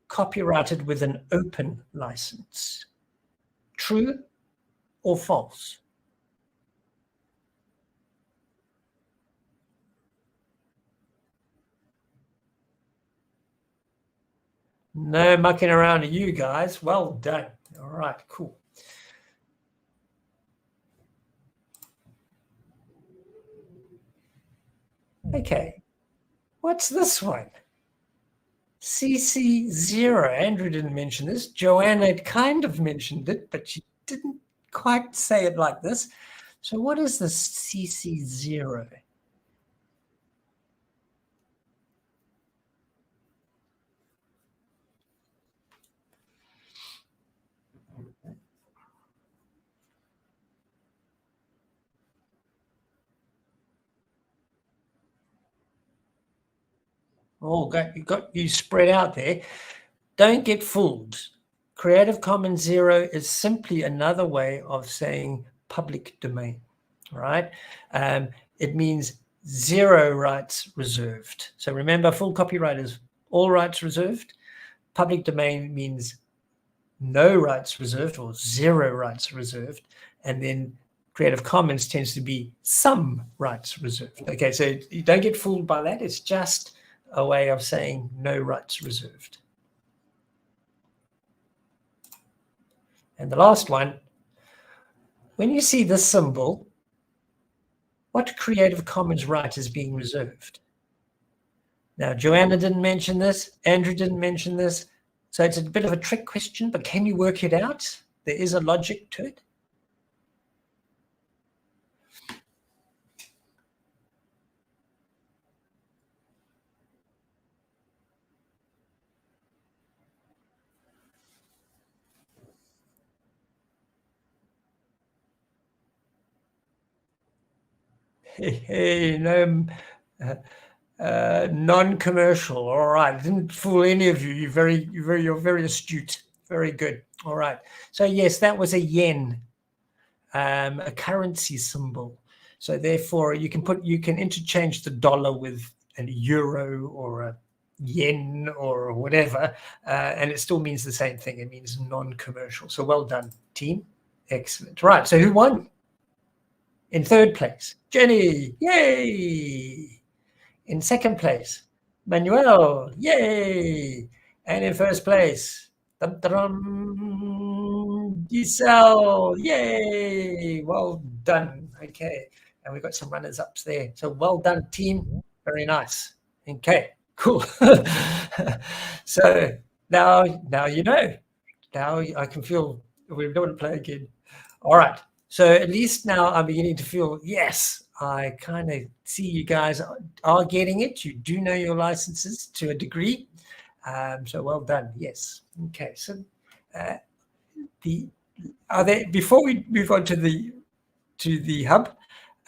copyrighted with an open license? True or false? No mucking around to you guys. Well done. All right, cool. Okay, what's this one? CC0. Andrew didn't mention this. Joanna had kind of mentioned it, but she didn't quite say it like this. So what is the CC0? Oh, you spread out there. Don't get fooled. Creative Commons 0 is simply another way of saying public domain, right? It means 0 rights reserved. So remember, full copyright is all rights reserved. Public domain means no rights reserved or 0 rights reserved. And then Creative Commons tends to be some rights reserved. Okay, so you don't get fooled by that. It's just a way of saying no rights reserved. And the last one, when you see this symbol, what Creative Commons right is being reserved? Now, Joanna didn't mention this, Andrew didn't mention this, so it's a bit of a trick question, but can you work it out? There is a logic to it. Hey, no, non-commercial. All right, didn't fool any of you. You're very astute. Very good. All right. So yes, that was a yen, a currency symbol. So therefore, you can interchange the dollar with a euro or a yen or whatever, and it still means the same thing. It means non-commercial. So well done, team. Excellent. Right. So who won? In third place, Jenny, yay! In second place, Manuel, yay! And in first place, Giselle, yay! Well done. Okay, and we've got some runners-ups there. So well done, team. Very nice. Okay, cool. So now you know. Now I can feel we don't want to play again. All right. So at least now I'm beginning to feel, yes, I kind of see you guys are getting it. You do know your licenses to a degree. So well done. Yes. Okay. So before we move on to the hub,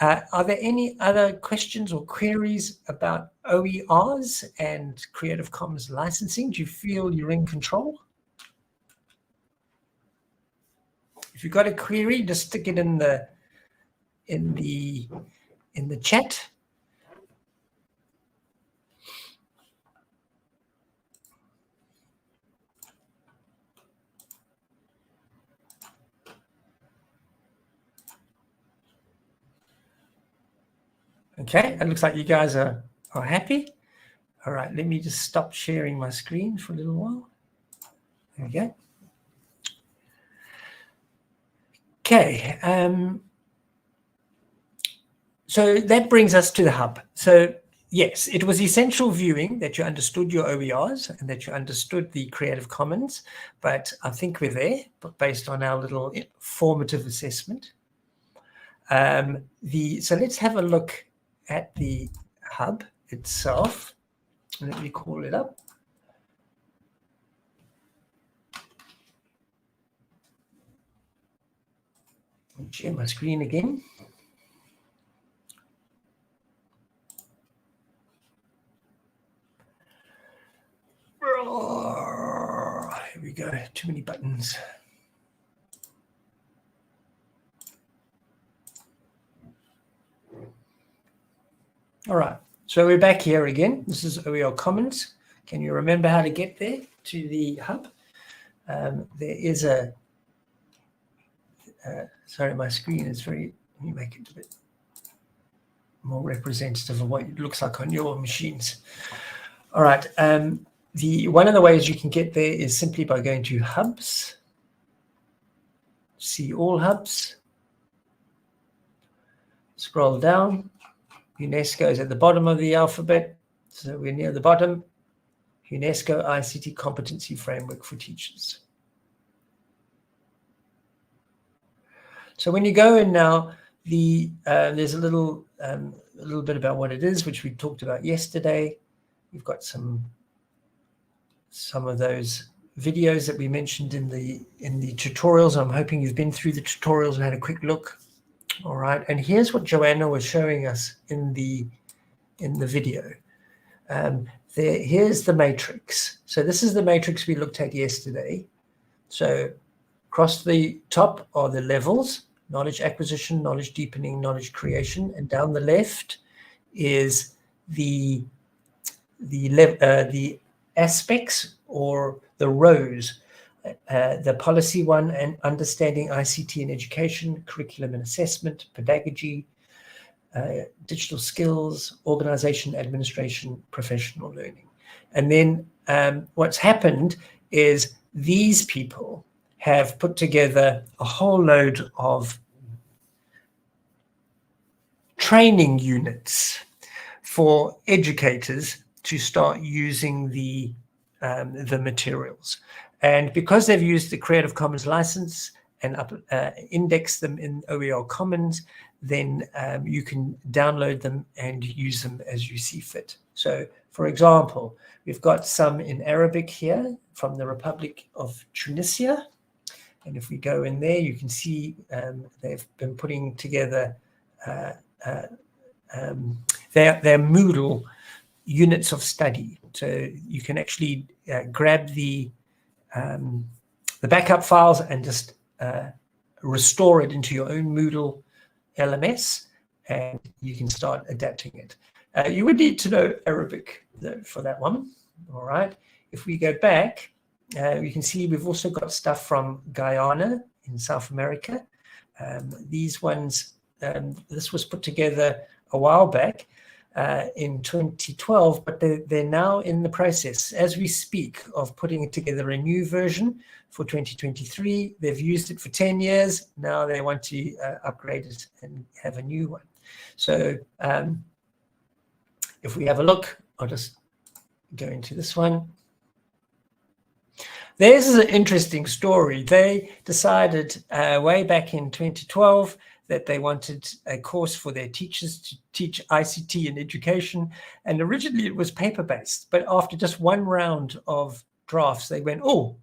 are there any other questions or queries about OERs and Creative Commons licensing? Do you feel you're in control? If you've got a query, just stick it in the chat. Okay, it looks like you guys are happy. All right, let me just stop sharing my screen for a little while. There we go. Okay, so that brings us to the hub. So yes, it was essential viewing that you understood your OERs and that you understood the Creative Commons, but I think we're there, but based on our little formative assessment. So let's have a look at the hub itself. Let me call it up. I'll share my screen again. Here we go, too many buttons. All right, so we're back here again. This is OER Commons. Can you remember how to get there to the hub? There is a, sorry, my screen is very, let me make it a bit more representative of what it looks like on your machines. All right, one of the ways you can get there is simply by going to hubs, see all hubs, scroll down. UNESCO is at the bottom of the alphabet, so we're near the bottom. UNESCO ICT Competency Framework for Teachers. So when you go in now, there's a little bit about what it is, which we talked about yesterday. We've got some of those videos that we mentioned in the tutorials. I'm hoping you've been through the tutorials and had a quick look. All right, and here's what Joanna was showing us in the video. Here's the matrix. So this is the matrix we looked at yesterday. So across the top are the levels: knowledge acquisition, knowledge deepening, knowledge creation, and down the left is the aspects or the rows, the policy one, and understanding ICT in education, curriculum and assessment, pedagogy, digital skills, organization, administration, professional learning. And then what's happened is these people have put together a whole load of training units for educators to start using the materials. And because they've used the Creative Commons license and indexed them in OER Commons, then you can download them and use them as you see fit. So, for example, we've got some in Arabic here from the Republic of Tunisia. And if we go in there, you can see they've been putting together their Moodle units of study. So you can actually grab the backup files and just restore it into your own Moodle LMS, and you can start adapting it. You would need to know Arabic though, for that one. All right. If we go back, you can see we've also got stuff from Guyana in South America. These ones, this was put together a while back in 2012, but they're now in the process, as we speak, of putting together a new version for 2023. They've used it for 10 years. Now they want to upgrade it and have a new one. So if we have a look, I'll just go into this one. This is an interesting story. They decided way back in 2012 that they wanted a course for their teachers to teach ICT in education. And originally it was paper-based, but after just one round of drafts, they went, oh,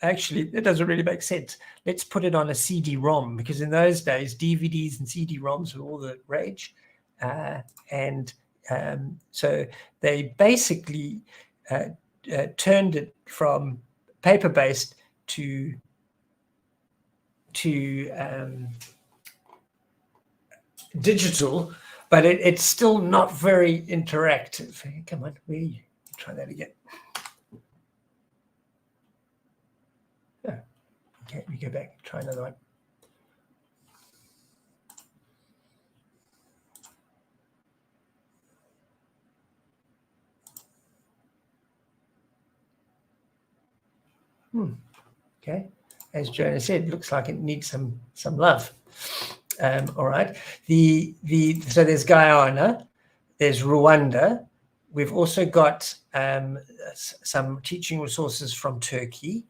actually, that doesn't really make sense. Let's put it on a CD-ROM, because in those days, DVDs and CD-ROMs were all the rage. So they basically turned it from paper-based to digital, but it's still not very interactive. Come on, we try that again. Oh, okay, we go back, try another one. Okay, as Joanna said, looks like it needs some love. All right. So there's Guyana, there's Rwanda. We've also got some teaching resources from Turkey.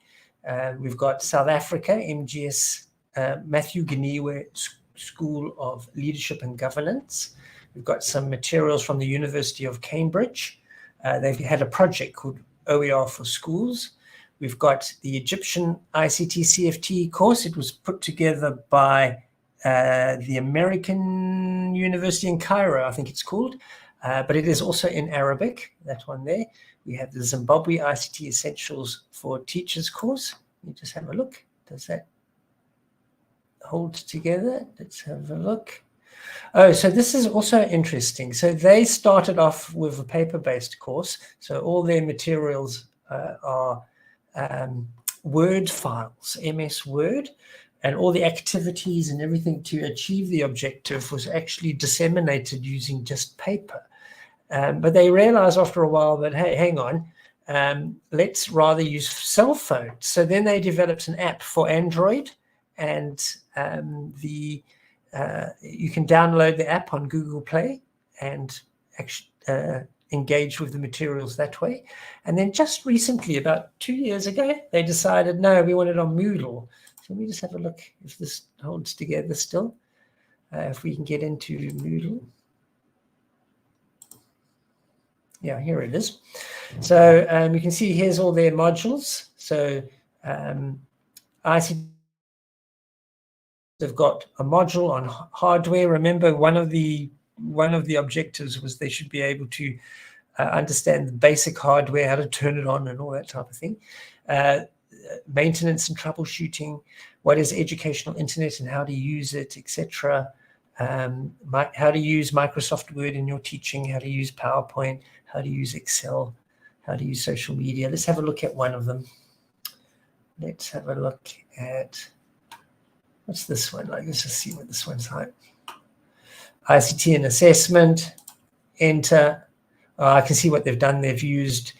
We've got South Africa, MGS Matthew Ganiwe School of Leadership and Governance. We've got some materials from the University of Cambridge. They've had a project called OER for Schools. We've got the Egyptian ICT CFT course. It was put together by the American University in Cairo, I think it's called, but it is also in Arabic, that one there. We have the Zimbabwe ICT Essentials for Teachers course. You just have a look. Does that hold together? Let's have a look. Oh, so this is also interesting. So they started off with a paper-based course. So all their materials are Word files, MS Word, and all the activities and everything to achieve the objective was actually disseminated using just paper. But they realized after a while that, hey, hang on, let's rather use cell phones. So then they developed an app for Android, and you can download the app on Google Play and actually engage with the materials that way. And then just recently, about 2 years ago, they decided, no, we want it on Moodle. So let me just have a look if this holds together still. If we can get into Moodle. Yeah, here it is. So you can see here's all their modules. So ICT have got a module on hardware. Remember, one of the objectives was they should be able to understand the basic hardware, how to turn it on and all that type of thing. Maintenance and troubleshooting, what is educational internet and how to use it, etc. How to use Microsoft Word in your teaching, how to use PowerPoint, how to use Excel, how to use social media. Let's have a look at one of them. Let's have a look at, what's this one like? Let's just see what this one's like. ICT and assessment, enter. I can see what they've done. They've used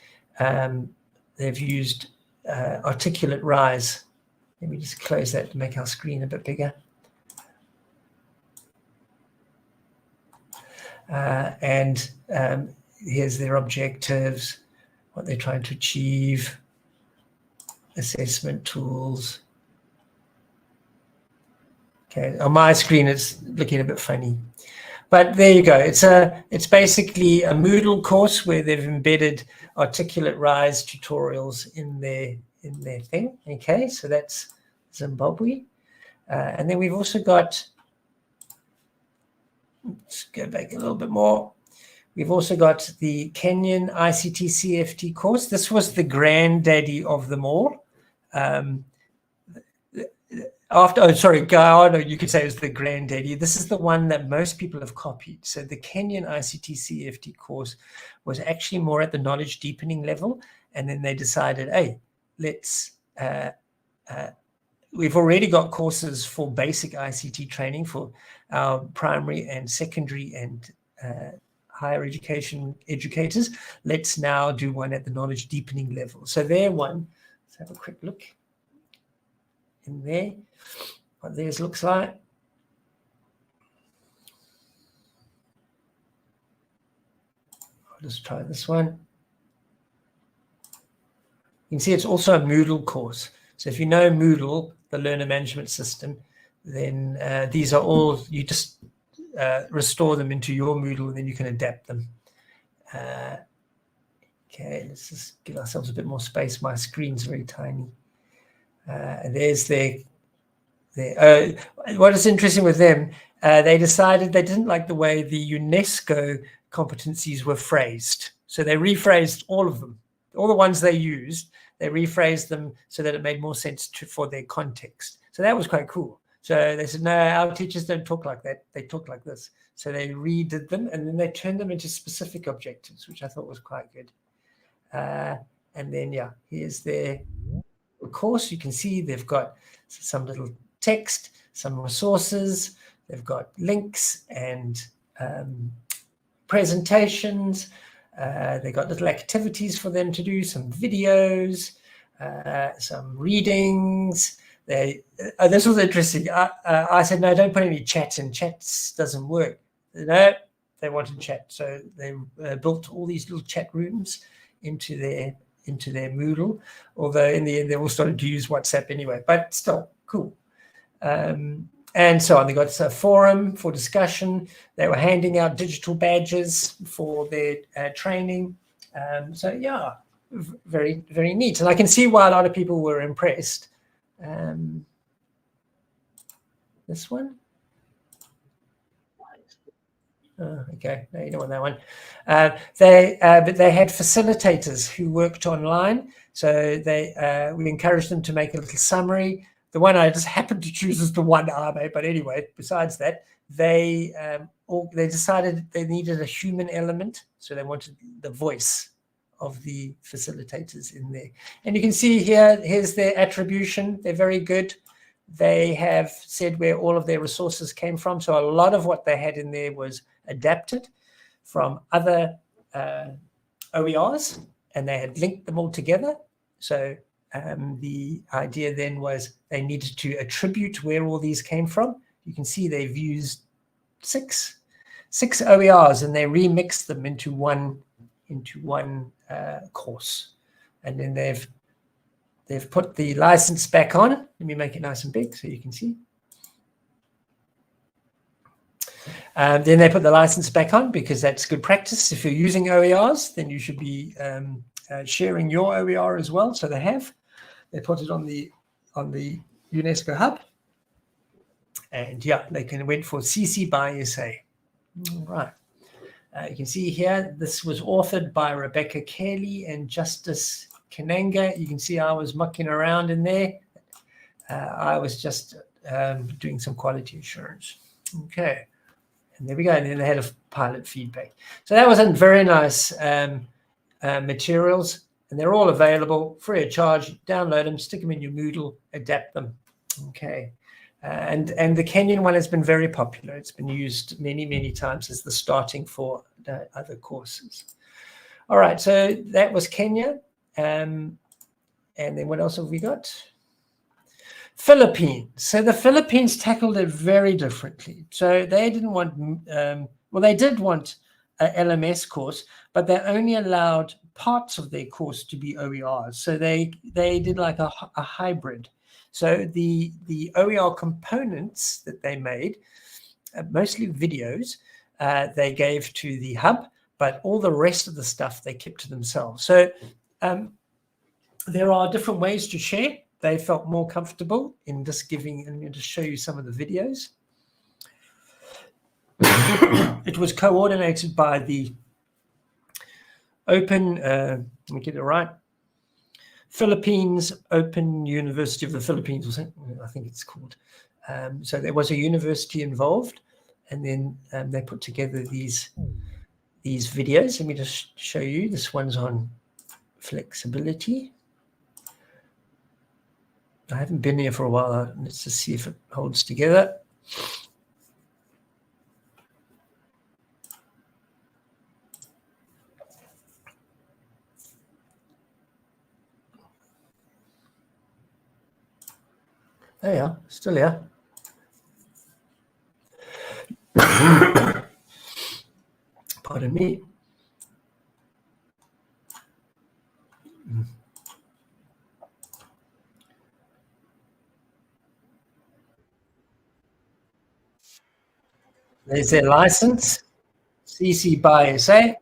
articulate rise. Let me just close that to make our screen a bit bigger. Here's their objectives, what they're trying to achieve, assessment tools. Okay, on my screen it's looking a bit funny, but there you go. It's basically a Moodle course where they've embedded articulate rise tutorials in their thing. Okay, so that's Zimbabwe, and then we've also got. Let's go back a little bit more. We've also got the Kenyan ICT CFT course. This was the granddaddy of them all. Ghana, you could say it was the granddaddy. This is the one that most people have copied. So the Kenyan ICT CFT course was actually more at the knowledge deepening level. And then they decided, hey, we've already got courses for basic ICT training for our primary and secondary and higher education educators. Let's now do one at the knowledge deepening level. So there one, let's have a quick look in there, what theirs looks like. I'll just try this one. You can see it's also a Moodle course. So if you know Moodle, the learner management system, then these are all, you just restore them into your Moodle and then you can adapt them. Okay, let's just give ourselves a bit more space. My screen's very tiny. And there's what is interesting with them, they decided they didn't like the way the UNESCO competencies were phrased. So they rephrased all of them. All the ones they used, they rephrased them so that it made more sense for their context. So that was quite cool. So they said, no, our teachers don't talk like that. They talk like this. So they redid them and then they turned them into specific objectives, which I thought was quite good. And then, yeah, here's their course. You can see they've got some little text, some resources. They've got links and presentations. They got little activities for them to do, some videos, some readings. This was interesting. I said, no, don't put any chat in. Chat doesn't work. No, they wanted chat. So they built all these little chat rooms into their Moodle, although in the end they all started to use WhatsApp anyway, but still cool. And so on. They got a forum for discussion. They were handing out digital badges for their training. So yeah, very, very neat. And I can see why a lot of people were impressed. This one. Oh, okay, no, you don't want that one. But they had facilitators who worked online. So we encouraged them to make a little summary. The one I just happened to choose is the one Abe, but anyway, besides that, they decided they needed a human element. So they wanted the voice of the facilitators in there. And you can see here's their attribution. They're very good. They have said where all of their resources came from. So a lot of what they had in there was adapted from other OERs, and they had linked them all together. So the idea then was they needed to attribute where all these came from. You can see they've used six OERs, and they remixed them into one course, and then they've they've put the license back on. Let me make it nice and big so you can see. Then they put the license back on because that's good practice. If you're using OERs, then you should be sharing your OER as well. So they put it on the UNESCO Hub. And yeah, they went for CC by SA. All right. You can see here, this was authored by Rebecca Kelly and Justice Kananga. You can see I was mucking around in there. I was just doing some quality assurance. Okay. And there we go. And then they had a pilot feedback. So that was a very nice materials. And they're all available free of charge. Download them, stick them in your Moodle, adapt them. Okay. And the Kenyan one has been very popular. It's been used many, many times as the starting for other courses. All right, so that was Kenya. And then what else have we got? Philippines. So the Philippines tackled it very differently. So they didn't want, well, they did want an LMS course, but they only allowed parts of their course to be OERs. So they did like a hybrid. So the OER components that they made, mostly videos, they gave to the hub, but all the rest of the stuff they kept to themselves. So there are different ways to share. They felt more comfortable in just giving, and I'm going to show you some of the videos. It was coordinated by the Open, let me get it right, Philippines Open University of the Philippines, or something, I think it's called. So there was a university involved, and then they put together these videos. Let me just show you. This one's on flexibility. I haven't been here for a while. Let's just see if it holds together. There you are, still here. Pardon me. There's their license, CC by SA.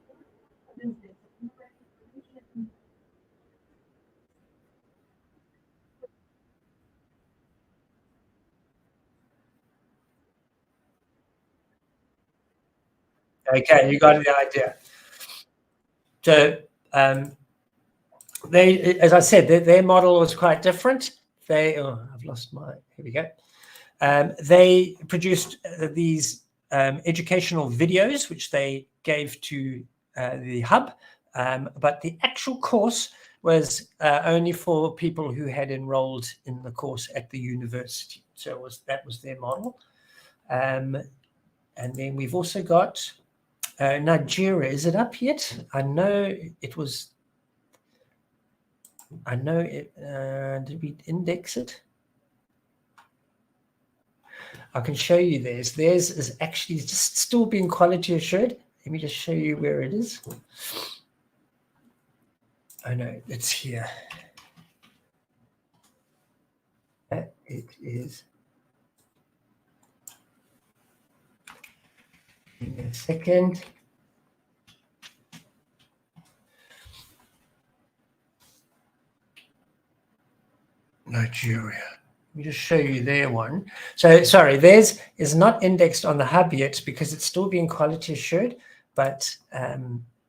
Okay, you got the idea. So they, as I said, their model was quite different. They, oh, I've lost my, here we go. They produced these educational videos, which they gave to the hub, but the actual course was only for people who had enrolled in the course at the university. So that was their model. And then we've also got Nigeria. Is it up yet? I know it was. I know it. Did we index it? I can show you theirs. Theirs is actually just still being quality assured. Let me just show you where it is. Oh no, it's here. It is. Give me a second. Nigeria. Let me just show you their one. So, sorry, theirs is not indexed on the hub yet because it's still being quality assured. But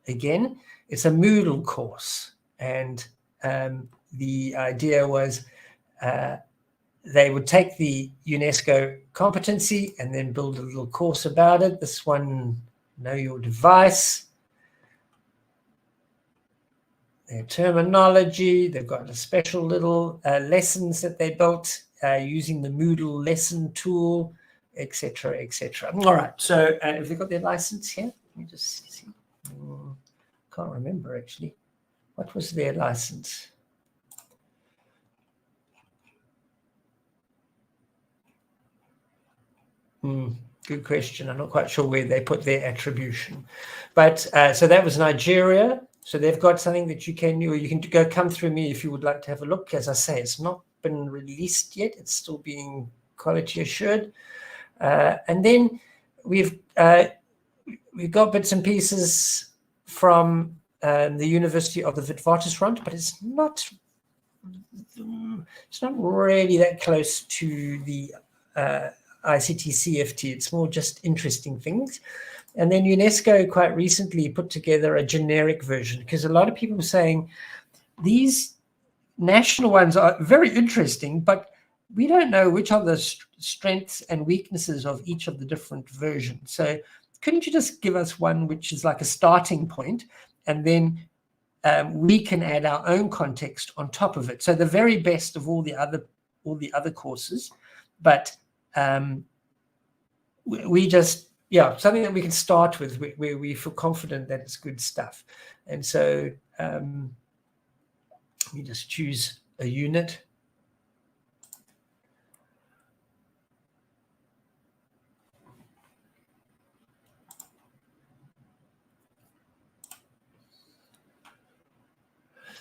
again, it's a Moodle course. And the idea was they would take the UNESCO competency and then build a little course about it. This one, know your device. Their terminology, they've got a special little lessons that they built using the Moodle lesson tool, etc., etc. All right, so have they got their license here? Let me just see. Can't remember actually. What was their license? Good question. I'm not quite sure where they put their attribution. But so that was Nigeria. So they've got something that you can, or you can come through me if you would like to have a look. As I say, it's not been released yet. It's still being quality assured. And then we've got bits and pieces from the University of the Witwatersrand, but it's not really that close to the ICT CFT. It's more just interesting things. And then UNESCO quite recently put together a generic version, because a lot of people were saying these national ones are very interesting, but we don't know which are the strengths and weaknesses of each of the different versions. So couldn't you just give us one which is like a starting point, and then we can add our own context on top of it? So the very best of all the other courses, but we just, something that we can start with where we feel confident that it's good stuff. And so let me just choose a unit.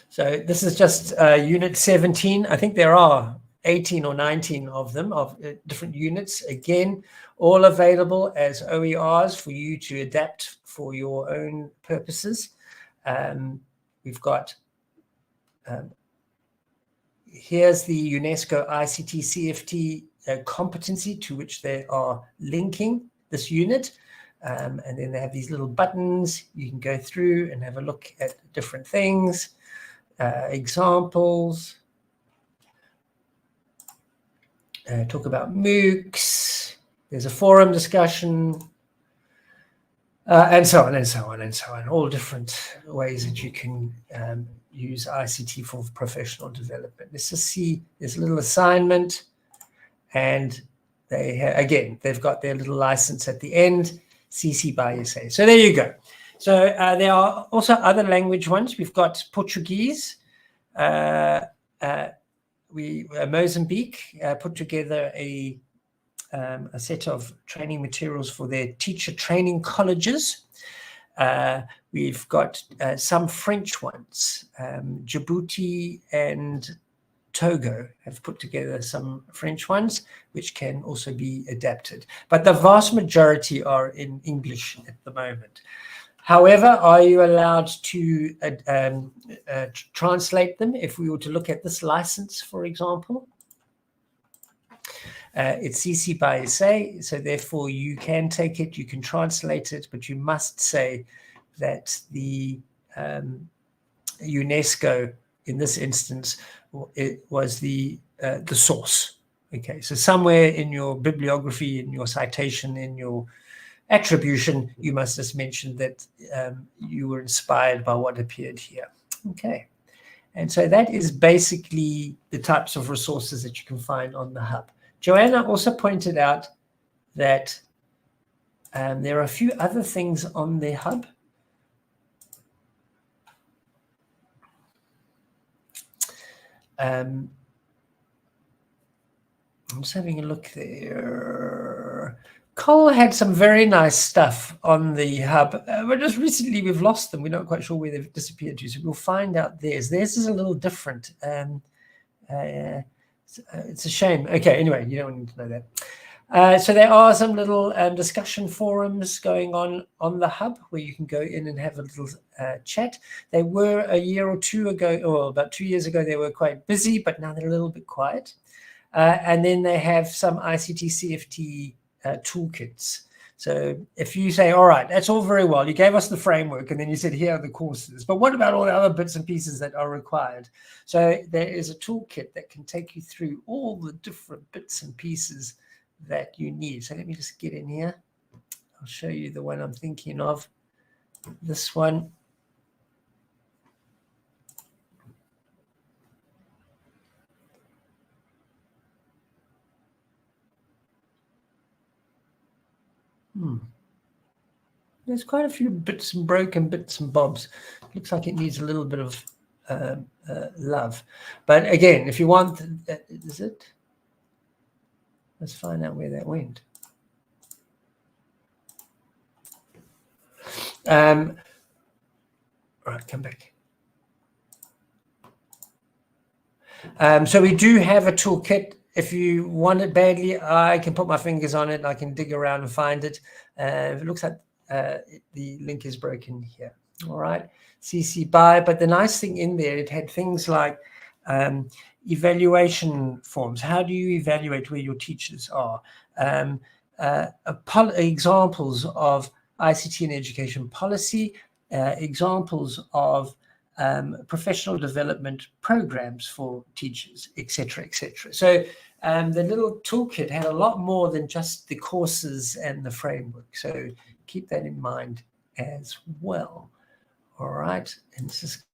So this is just unit 17. I think there are 18 or 19 of them, of different units. Again, all available as OERs for you to adapt for your own purposes. We've got, here's the UNESCO ICT CFT competency to which they are linking this unit. And then they have these little buttons. You can go through and have a look at different things. Examples, talk about MOOCs, there's a forum discussion, and so on and so on and so on, all different ways that you can use ICT for professional development. Let's just see, there's a little assignment, and again, they've got their little license at the end, CC by SA. So there you go. So there are also other language ones. We've got Portuguese. Mozambique put together a set of training materials for their teacher training colleges. We've got some French ones. Djibouti and Togo have put together some French ones, which can also be adapted. But the vast majority are in English at the moment. However, are you allowed to translate them? If we were to look at this license, for example, it's CC by SA, so therefore you can take it, you can translate it, but you must say that the UNESCO, in this instance, it was the source. Okay, so somewhere in your bibliography, in your citation, in your attribution, you must just mention that you were inspired by what appeared here. Okay, and so that is basically the types of resources that you can find on the hub. Joanna also pointed out that there are a few other things on the hub. I'm just having a look there. Cole had some very nice stuff on the hub, but just recently we've lost them. We're not quite sure where they've disappeared to, so we'll find out theirs. Theirs is a little different. It's a shame. Okay, anyway, you don't need to know that. So there are some little discussion forums going on the hub where you can go in and have a little chat. They were a year or two ago, or about 2 years ago, they were quite busy, but now they're a little bit quiet. And then they have some ICT CFT toolkits. So if you say, all right, that's all very well, you gave us the framework and then you said, here are the courses, but what about all the other bits and pieces that are required? So there is a toolkit that can take you through all the different bits and pieces that you need. So let me just get in here. I'll show you the one I'm thinking of. This one. There's quite a few bits and broken bits and bobs. Looks like it needs a little bit of love. But again, if you want, is it? Let's find out where that went. All right, come back. So we do have a toolkit. If you want it badly, I can put my fingers on it. I can dig around and find it. It looks like the link is broken here. All right, CC BY. But the nice thing in there, it had things like evaluation forms. How do you evaluate where your teachers are? Examples of ICT and education policy, examples of professional development programs for teachers, etc., etc. So the little toolkit had a lot more than just the courses and the framework. So keep that in mind as well. All right, and this is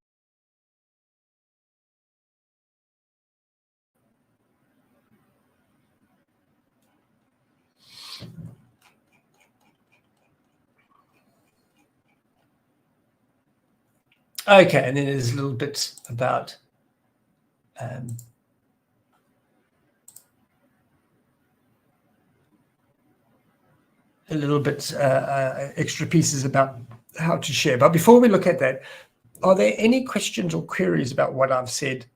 okay, and then there's little bits about a little bit extra pieces about how to share. But before we look at that, are there any questions or queries about what I've said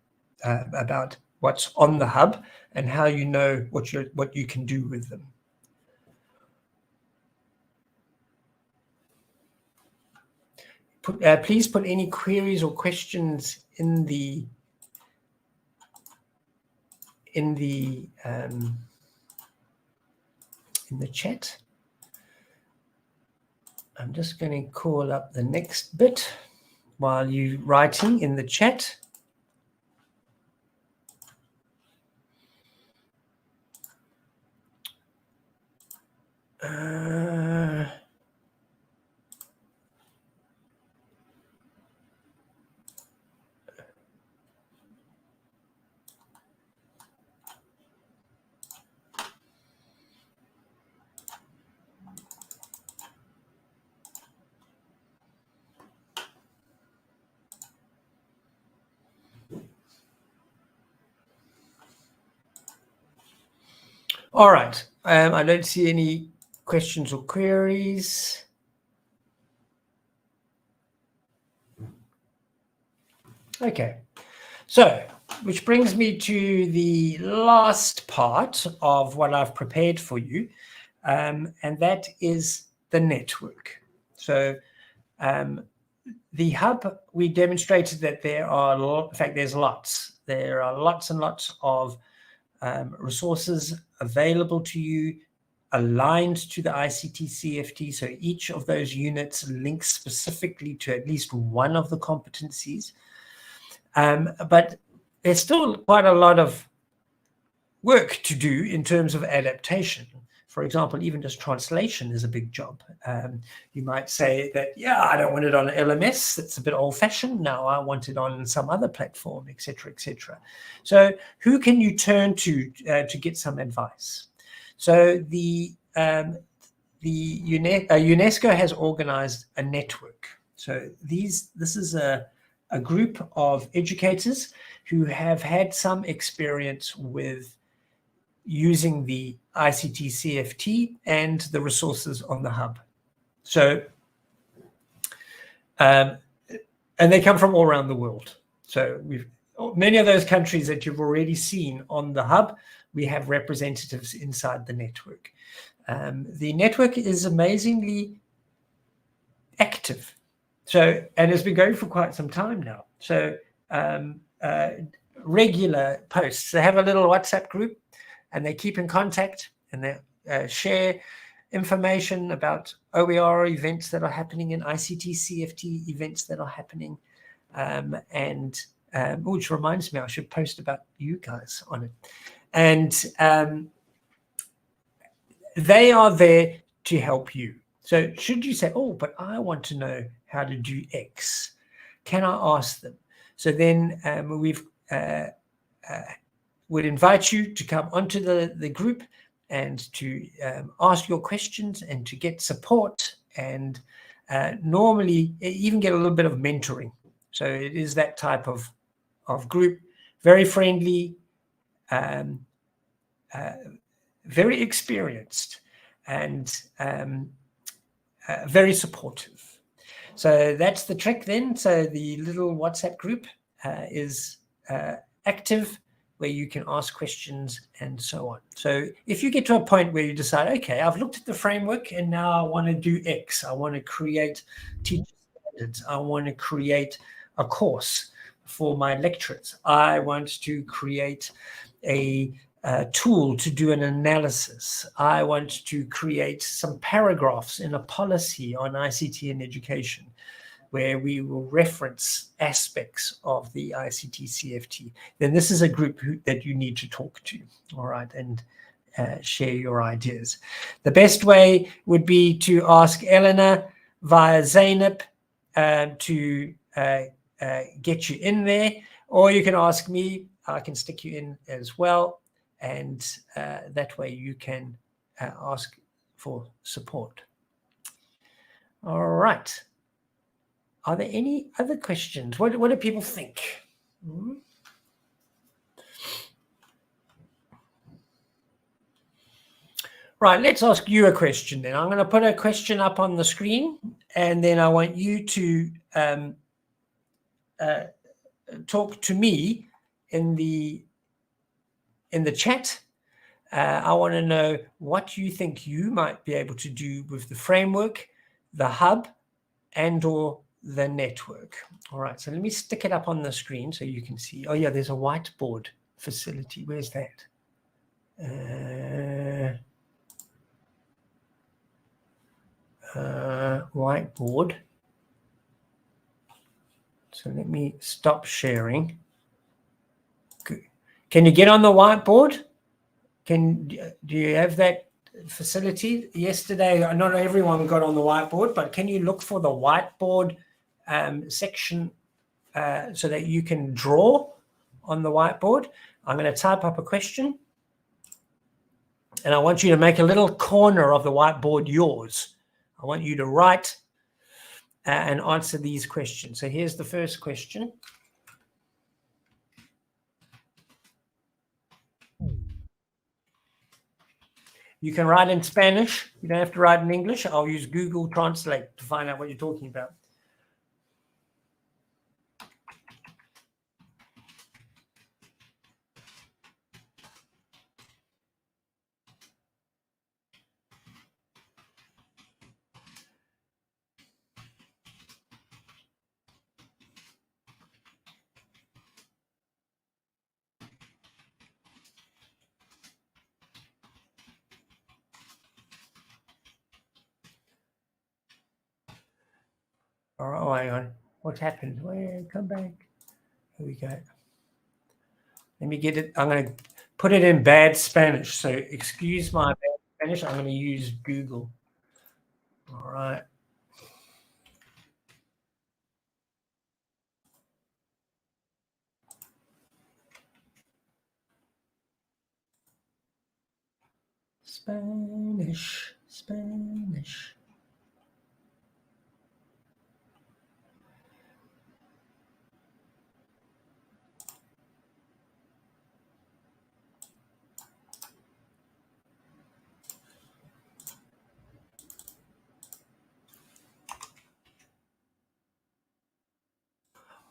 about what's on the hub and how you know what you can do with them? Please put any queries or questions in the chat. I'm just going to call up the next bit while you're writing in the chat. All right, I don't see any questions or queries. Okay, so which brings me to the last part of what I've prepared for you, and that is the network. So the hub, we demonstrated that there are, in fact, there's lots. There are lots and lots of resources available to you, aligned to the ICT CFT. So each of those units links specifically to at least one of the competencies. But there's still quite a lot of work to do in terms of adaptation. For example, even just translation is a big job. You might say that, yeah, I don't want it on LMS. It's a bit old-fashioned. Now I want it on some other platform, etc., etc. So who can you turn to get some advice? So the UNESCO has organized a network. So this is a group of educators who have had some experience with using the ICT CFT and the resources on the hub. So, and they come from all around the world. So many of those countries that you've already seen on the hub, we have representatives inside the network. The network is amazingly active. So, and it's been going for quite some time now. So regular posts. They have a little WhatsApp group and they keep in contact and they share information about OER events that are happening in ICT CFT events that are happening. Which reminds me, I should post about you guys on it. And they are there to help you. So should you say, oh, but I want to know how to do X, can I ask them? So then would invite you to come onto the group and to ask your questions and to get support and normally even get a little bit of mentoring. So it is that type of group, very friendly, very experienced, and very supportive. So that's the trick then. So the little WhatsApp group is active, where you can ask questions and so on. So if you get to a point where you decide, okay, I've looked at the framework and now I want to do X, I want to create teacher standards, I want to create a course for my lecturers, I want to create a tool to do an analysis, I want to create some paragraphs in a policy on ICT and education, where we will reference aspects of the ICT CFT, then this is a group that you need to talk to, all right, and share your ideas. The best way would be to ask Eleanor via Zainab to get you in there, or you can ask me, I can stick you in as well, and that way you can ask for support. All right. Are there any other questions? What do people think? Right, let's ask you a question then. I'm going to put a question up on the screen, and then I want you to talk to me in the chat. I want to know what you think you might be able to do with the framework, the hub, and or the network. All right, so let me stick it up on the screen so you can see. Oh yeah, there's a whiteboard facility. Where's that? Whiteboard. So let me stop sharing. Good. Can you get on the whiteboard? Do you have that facility? Yesterday, not everyone got on the whiteboard, but can you look for the whiteboard section so that you can draw on the whiteboard? I'm going to type up a question, and I want you to make a little corner of the whiteboard yours. I want you to write and answer these questions. So here's the first question. You can write in Spanish. You don't have to write in English. I'll use Google Translate to find out what you're talking about. All right, oh, hang on. What's happened? Come back. Here we go. Let me get it. I'm going to put it in bad Spanish. So excuse my bad Spanish. I'm going to use Google. All right. Spanish.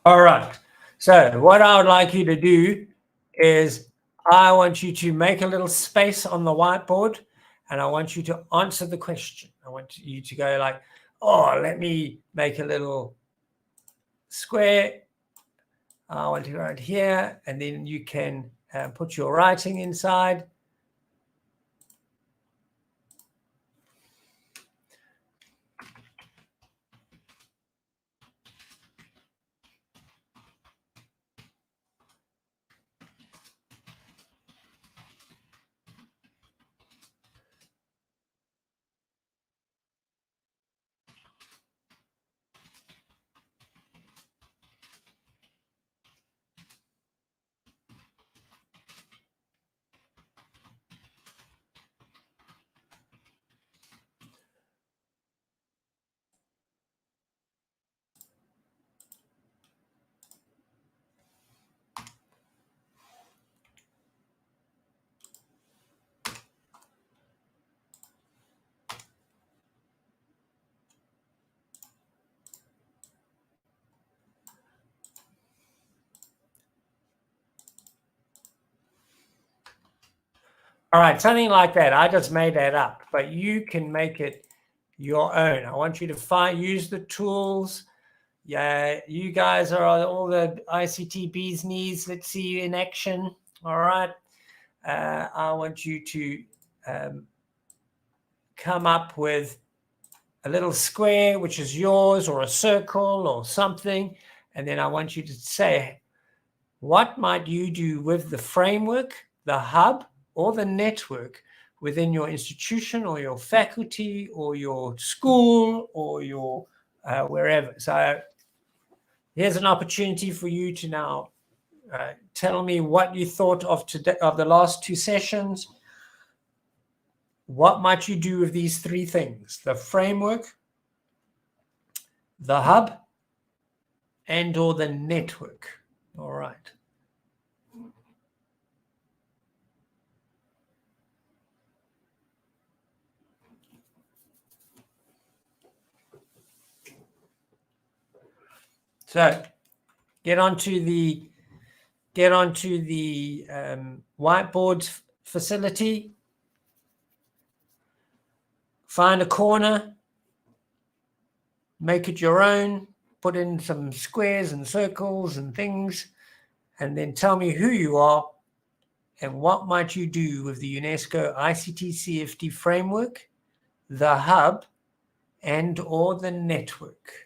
All right. So what I would like you to do is I want you to make a little space on the whiteboard, and I want you to answer the question. I want you to go like, oh, let me make a little square. I want to write here, and then you can put your writing inside. All right, something like that. I just made that up, but you can make it your own. I want you to use the tools. Yeah, you guys are all the ICT bees knees. Let's see you in action. All right. I want you to come up with a little square, which is yours, or a circle or something. And then I want you to say, what might you do with the framework, the hub, or the network within your institution or your faculty or your school or your wherever? So here's an opportunity for you to now tell me what you thought of today, of the last two sessions. What might you do with these three things? The framework, the hub, and or the network. All right. So get onto the whiteboard facility. Find a corner, make it your own, put in some squares and circles and things, and then tell me who you are and what might you do with the UNESCO ICT CFT framework, the hub, and or the network.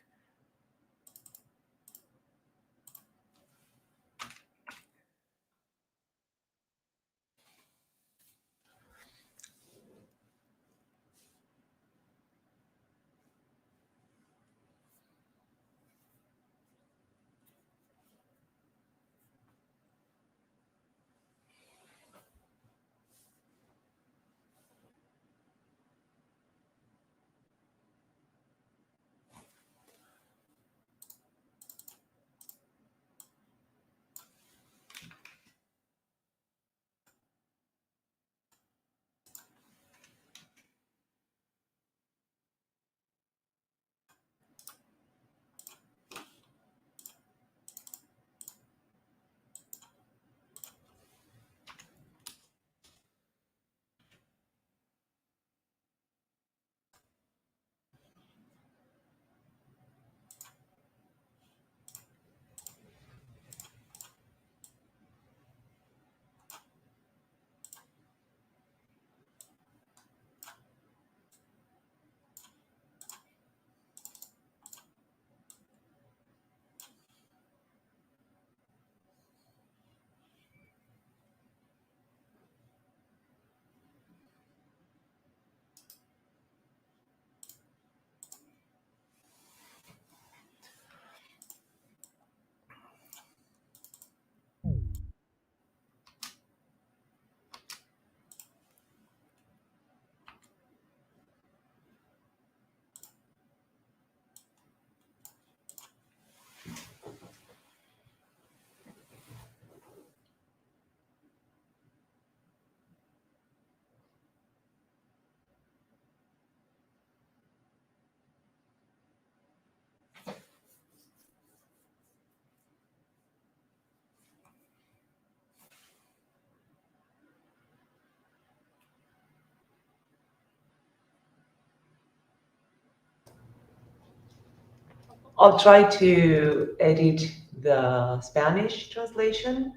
I'll try to edit the Spanish translation.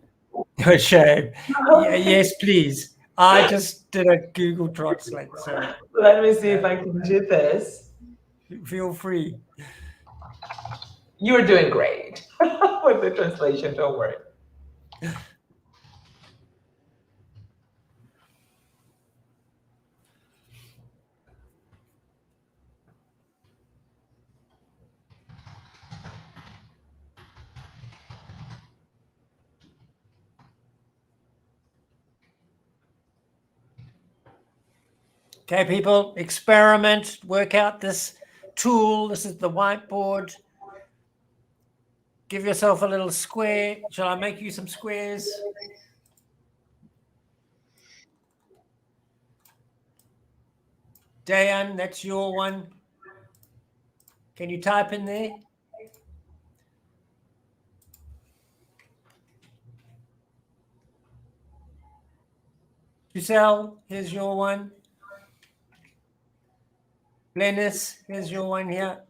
Shame. Yeah, yes, please. I just did a Google Translate, so Let me see if I can do this. feel free. You're doing great with the translation, don't worry. Okay, people, experiment, work out this tool. This is the whiteboard. Give yourself a little square. Shall I make you some squares? Dayan, that's your one. Can you type in there? Giselle, here's your one. Lennis, here's your one here.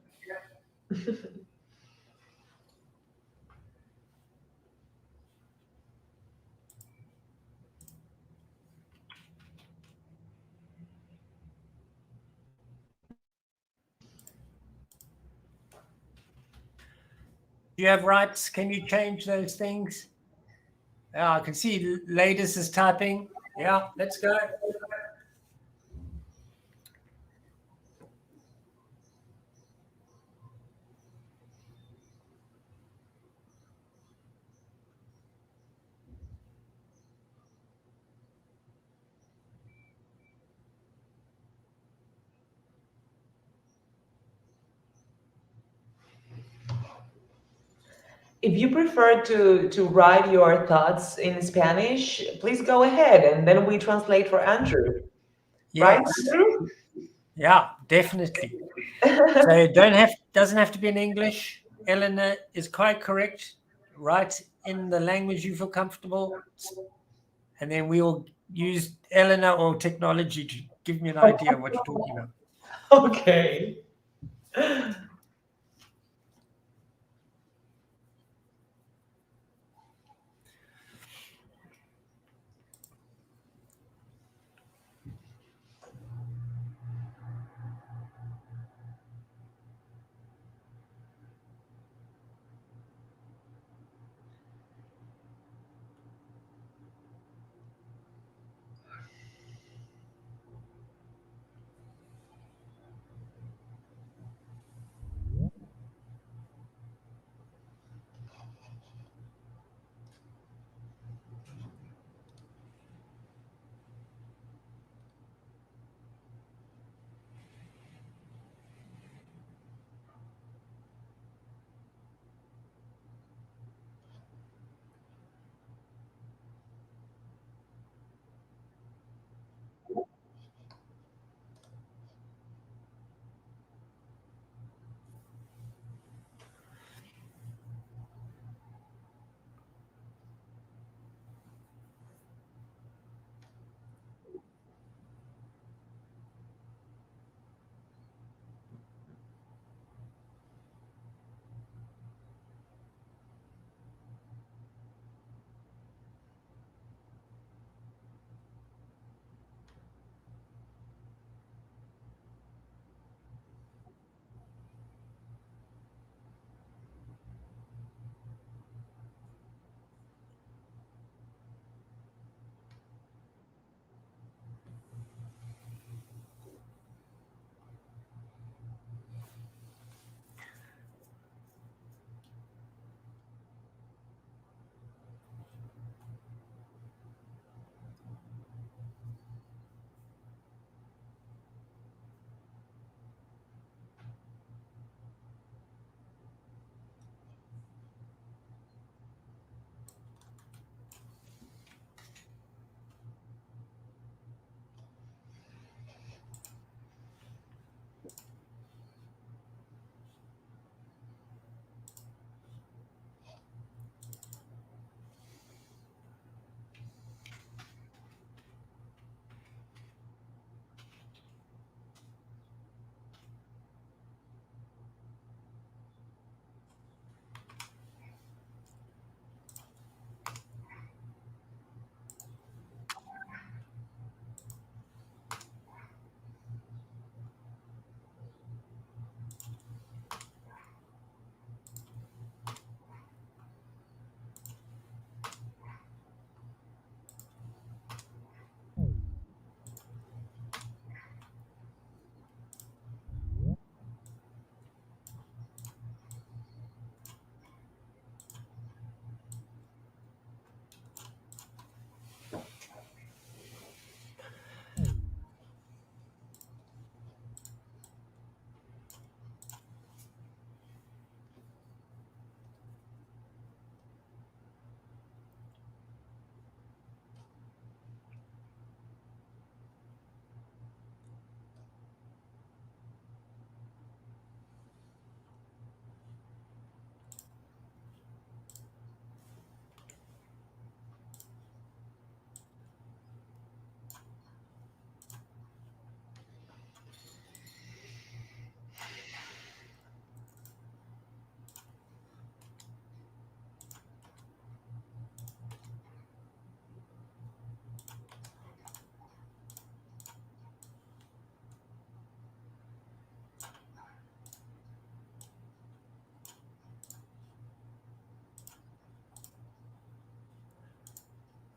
Do you have rights? Can you change those things? Yeah, I can see Ladies is typing. Yeah, let's go. If you prefer to write your thoughts in Spanish, please go ahead, and then we translate for Andrew. Right, Yes. Andrew? Yeah, definitely. So it doesn't have to be in English. Eleanor is quite correct. Write in the language you feel comfortable, and then we will use Eleanor or technology to give me an idea of what you're talking about. Okay.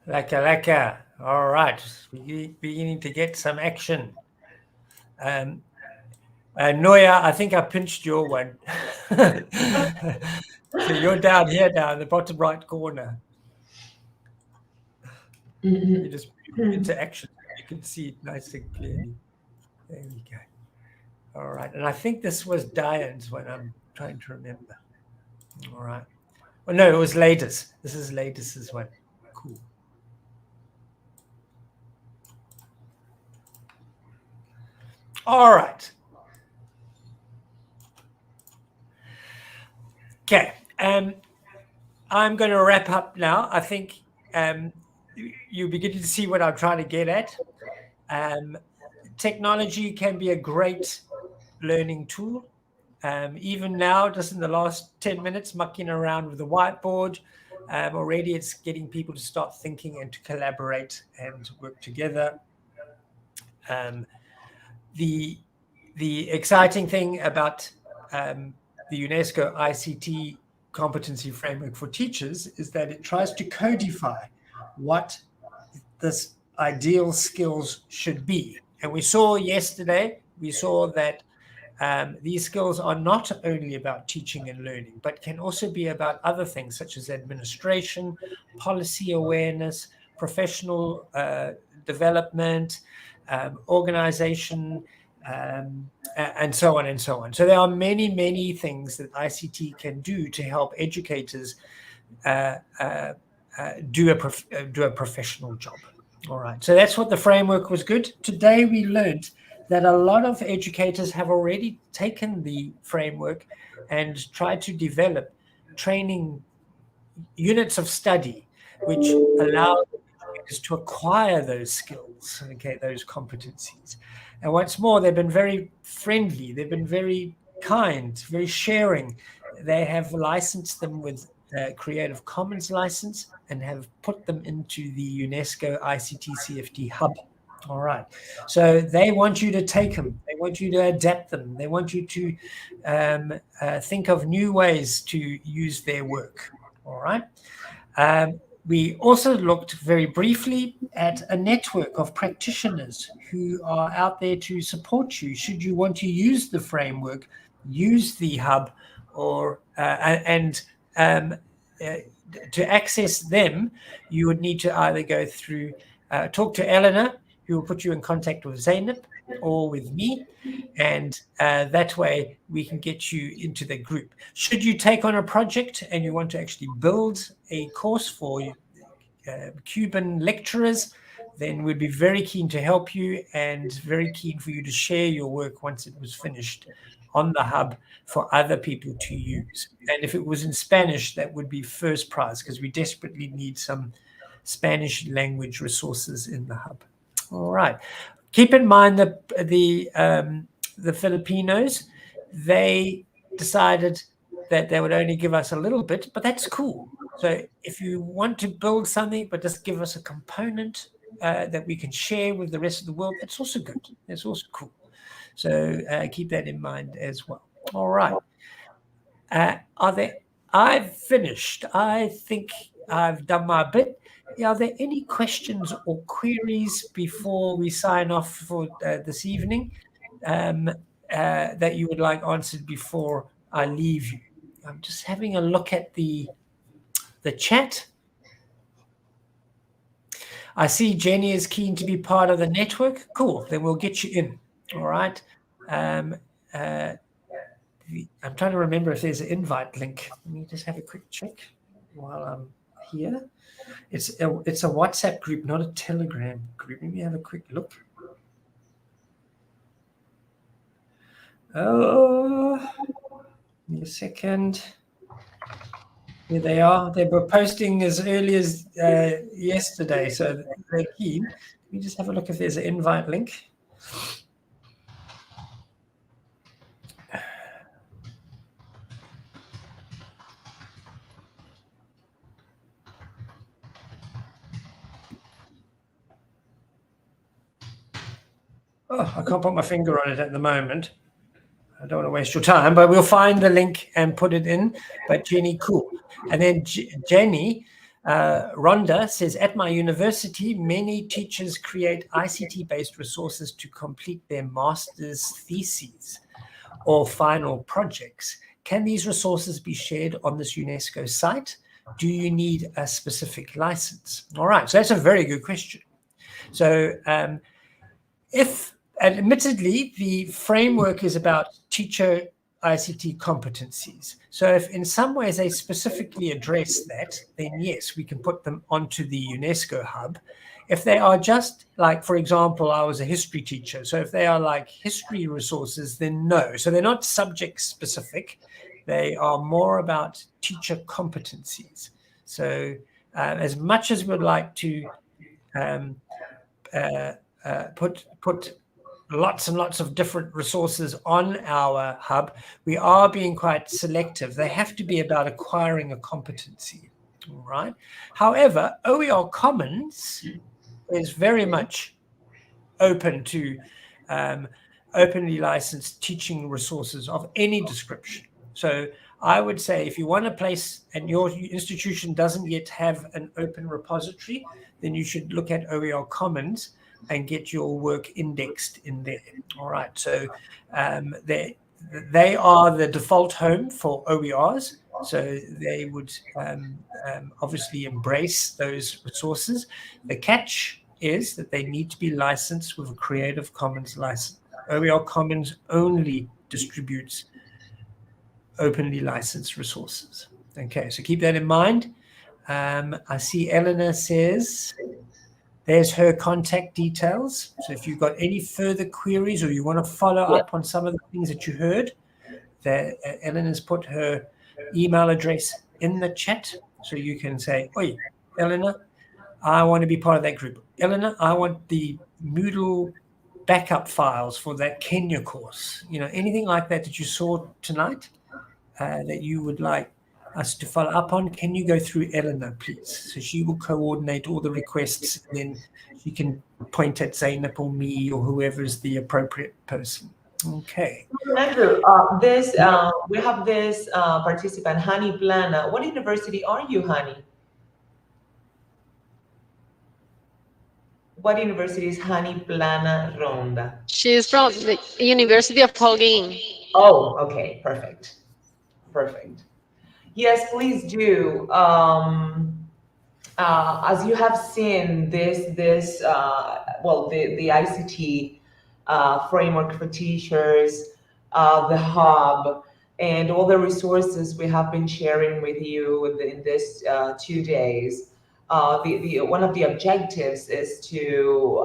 Laka. All right. We're beginning to get some action. Noya, I think I pinched your one. So you're down here now in the bottom right corner. You just put into action. You can see it nice and clearly. There we go. All right. And I think this was Diane's one. I'm trying to remember. All right. Well, no, it was Ladis. This is Ladis's one. Cool. All right. Okay. I'm going to wrap up now. I think you're beginning to see what I'm trying to get at. Technology can be a great learning tool. Even now, just in the last 10 minutes, mucking around with the whiteboard, already it's getting people to start thinking and to collaborate and work together. The exciting thing about the UNESCO ICT competency framework for teachers is that it tries to codify what this ideal skills should be. And we saw yesterday, that these skills are not only about teaching and learning, but can also be about other things such as administration, policy awareness, professional development, organization, and so on and so on. So there are many, many things that ICT can do to help educators do a professional job. All right. So that's what the framework was good. Today we learned that a lot of educators have already taken the framework and tried to develop training units of study which allow educators to acquire those skills, okay, those competencies. And once more, they've been very friendly. They've been very kind, very sharing. They have licensed them with Creative Commons license and have put them into the UNESCO ICT CFT hub. All right. So they want you to take them. They want you to adapt them. They want you to think of new ways to use their work. All right. We also looked very briefly at a network of practitioners who are out there to support you. Should you want to use the framework, use the hub, or to access them, you would need to either go through, talk to Eleanor, who will put you in contact with Zainab or with me, and that way we can get you into the group. Should you take on a project and you want to actually build a course for Cuban lecturers, then we'd be very keen to help you and very keen for you to share your work once it was finished on the hub for other people to use. And if it was in Spanish, that would be first prize, because we desperately need some Spanish language resources in the hub. All right. Keep in mind that the Filipinos, they decided that they would only give us a little bit, but that's cool. So if you want to build something, but just give us a component that we can share with the rest of the world, that's also good. That's also cool. So keep that in mind as well. All right. I've finished. I think I've done my bit. Are there any questions or queries before we sign off for this evening that you would like answered before I leave you? I'm just having a look at the chat. I see Jenny is keen to be part of the network. Cool, then we'll get you in. All right. I'm trying to remember if there's an invite link. Let me just have a quick check while I'm here. It's a WhatsApp group, not a Telegram group. Let me have a quick look. Oh, give me a second. Here they are. They were posting as early as yesterday, so they're keen. Let me just have a look if there's an invite link. Oh, I can't put my finger on it at the moment. I don't want to waste your time, but we'll find the link and put it in. But Jenny, cool. And then Jenny, Rhonda says, at my university, many teachers create ICT-based resources to complete their master's theses or final projects. Can these resources be shared on this UNESCO site? Do you need a specific license? All right, so that's a very good question. So admittedly, the framework is about teacher ICT competencies. So if in some ways they specifically address that, then yes, we can put them onto the UNESCO hub. If they are just like, for example, I was a history teacher. So if they are like history resources, then no. So they're not subject specific. They are more about teacher competencies. So as much as we'd like to put lots and lots of different resources on our hub, we are being quite selective. They have to be about acquiring a competency, all right? However, OER Commons is very much open to openly licensed teaching resources of any description. So I would say if you want a place and your institution doesn't yet have an open repository, then you should look at OER Commons and get your work indexed in there. All right, so they are the default home for OERs, so they would obviously embrace those resources. The catch is that they need to be licensed with a Creative Commons license. OER Commons only distributes openly licensed resources. Okay, so keep that in mind. I see Eleanor says, there's her contact details. So if you've got any further queries or you want to follow up on some of the things that you heard, Eleanor's put her email address in the chat. So you can say, oi, Eleanor, I want to be part of that group. Eleanor, I want the Moodle backup files for that Kenya course. You know, anything like that that you saw tonight that you would like us to follow up on, can you go through Eleanor, please? So she will coordinate all the requests, and then she can point at Zainab or me or whoever is the appropriate person. Okay. Andrew, we have this participant, Hani Plana. What university are you, Hani? What university is Hani Plana Ronda? She's from the University of Holguín. Oh, okay, perfect. Perfect. Yes, please do. As you have seen, the ICT framework for teachers, the hub, and all the resources we have been sharing with you in this 2 days. One of the objectives is to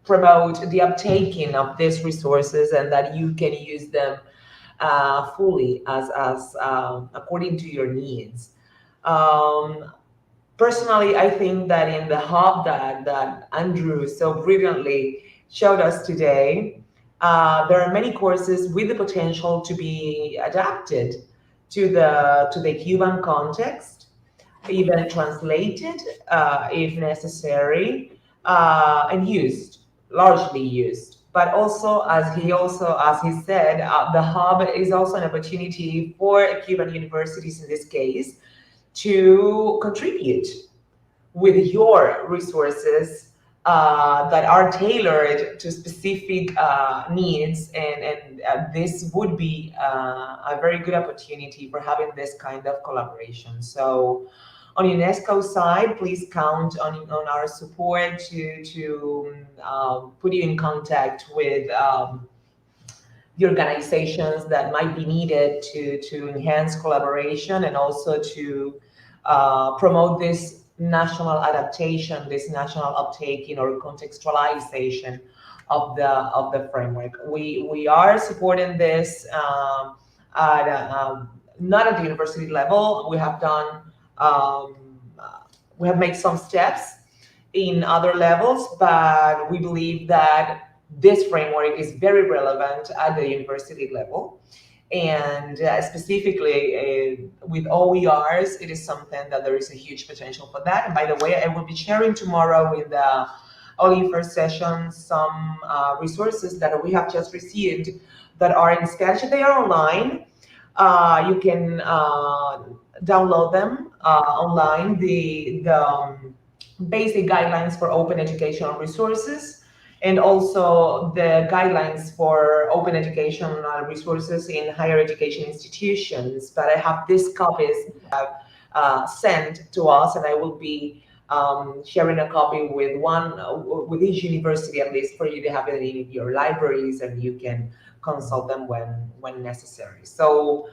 promote the uptaking of these resources and that you can use them fully as according to your needs. Personally, I think that in the hub that Andrew so brilliantly showed us today, there are many courses with the potential to be adapted to the Cuban context, even translated if necessary, and largely used. But also, as he said, the hub is also an opportunity for Cuban universities in this case to contribute with your resources that are tailored to specific needs, and this would be a very good opportunity for having this kind of collaboration. So on UNESCO side, please count on our support to put you in contact with the organizations that might be needed to enhance collaboration and also to promote this national adaptation, this national uptaking or contextualization of the framework. We are supporting this not at the university level. We have done we have made some steps in other levels, but we believe that this framework is very relevant at the university level. And specifically with OERs, it is something that there is a huge potential for that. And by the way, I will be sharing tomorrow in the only first session some resources that we have just received that are in Spanish. They are online. You can download them online, the basic guidelines for open educational resources, and also the guidelines for open educational resources in higher education institutions. But I have these copies sent to us, and I will be sharing a copy with with each university, at least, for you to have it in your libraries, and you can consult them when necessary. So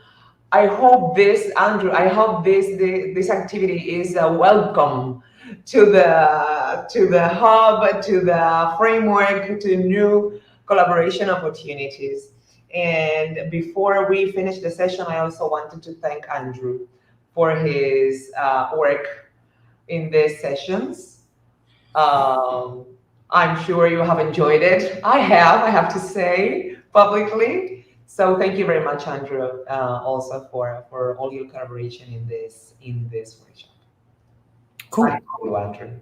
I hope this, Andrew, I hope this activity is a welcome to the hub, to the framework, to new collaboration opportunities. And before we finish the session, I also wanted to thank Andrew for his work in these sessions. Um, I'm sure you have enjoyed it. I have to say publicly. So thank you very much, Andrew, also for all your collaboration in this workshop. Cool. Thank you, Andrew.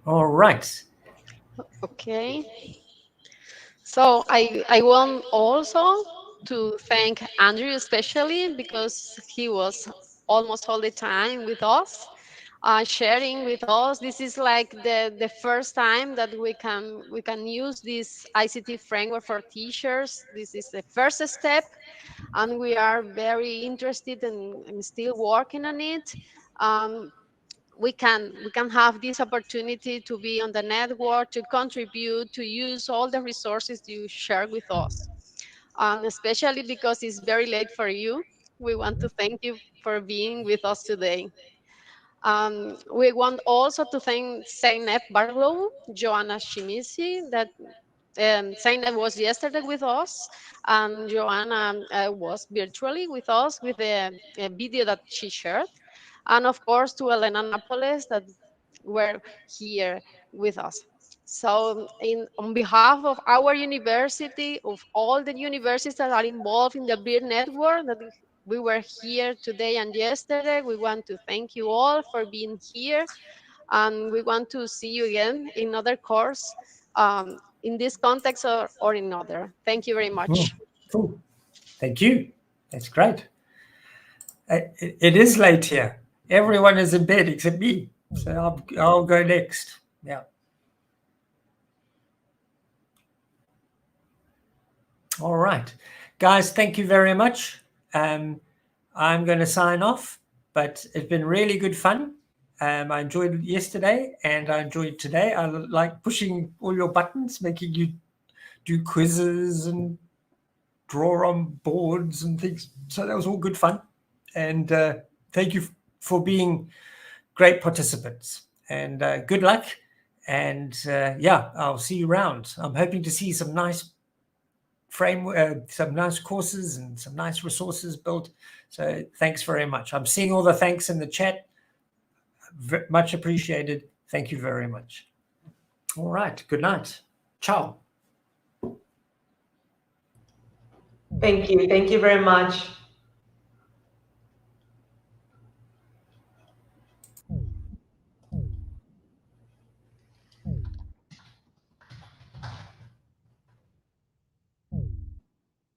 All right. Okay. So I want also to thank Andrew especially because he was almost all the time with us, sharing with us. This is like the first time that we can use this ICT framework for teachers. This is the first step, and we are very interested and still working on it. Um, we can have this opportunity to be on the network, to contribute, to use all the resources you share with us, and especially because it's very late for you, we want to thank you for being with us today. We want also to thank Zeynep Barlow, Joanna Shimisi, that Zeynep was yesterday with us, and Joanna was virtually with us with a video that she shared, and of course to Elena Napoles that were here with us. So, on behalf of our university, of all the universities that are involved in the BEER network, that we were here today and yesterday, we want to thank you all for being here, and we want to see you again in other course, in this context or in other. Thank you very much. Cool. Thank you. That's great. It is late here. Everyone is in bed except me. So I'll go next. Yeah. All right. Guys, thank you very much. I'm going to sign off, but it's been really good fun. I enjoyed yesterday and I enjoyed today. I like pushing all your buttons, making you do quizzes and draw on boards and things. So that was all good fun. And thank you for being great participants. And good luck. And yeah, I'll see you around. I'm hoping to see some nice framework, some nice courses and some nice resources built. So thanks very much. I'm seeing all the thanks in the chat. Much appreciated. Thank you very much. All right. Good night. Ciao. Thank you. Thank you very much.